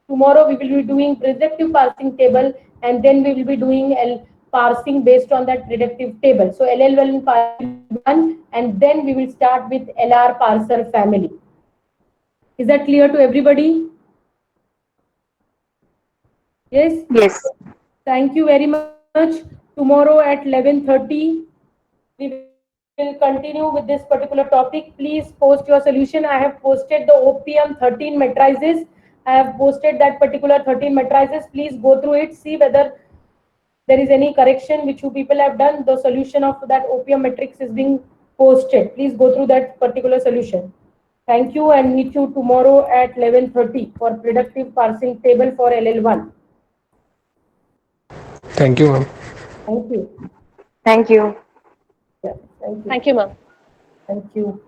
Tomorrow we will be doing predictive parsing table, and then we will be doing parsing based on that predictive table. So LL1 parsing done, and then we will start with LR parser family. Is that clear to everybody? Yes? Yes. Thank you very much. Tomorrow at 11:30, we will continue with this particular topic. Please post your solution. I have posted the OPM 13 matrices. I have posted that particular 13 matrices. Please go through it, see whether there is any correction which you people have done. The solution of that OPM matrix is being posted. Please go through that particular solution. Thank you, and meet you tomorrow at 11:30 for predictive parsing table for LL1. Thank you, ma'am. Thank you. Thank you. Yeah, thank you. Thank you, ma'am. Thank you.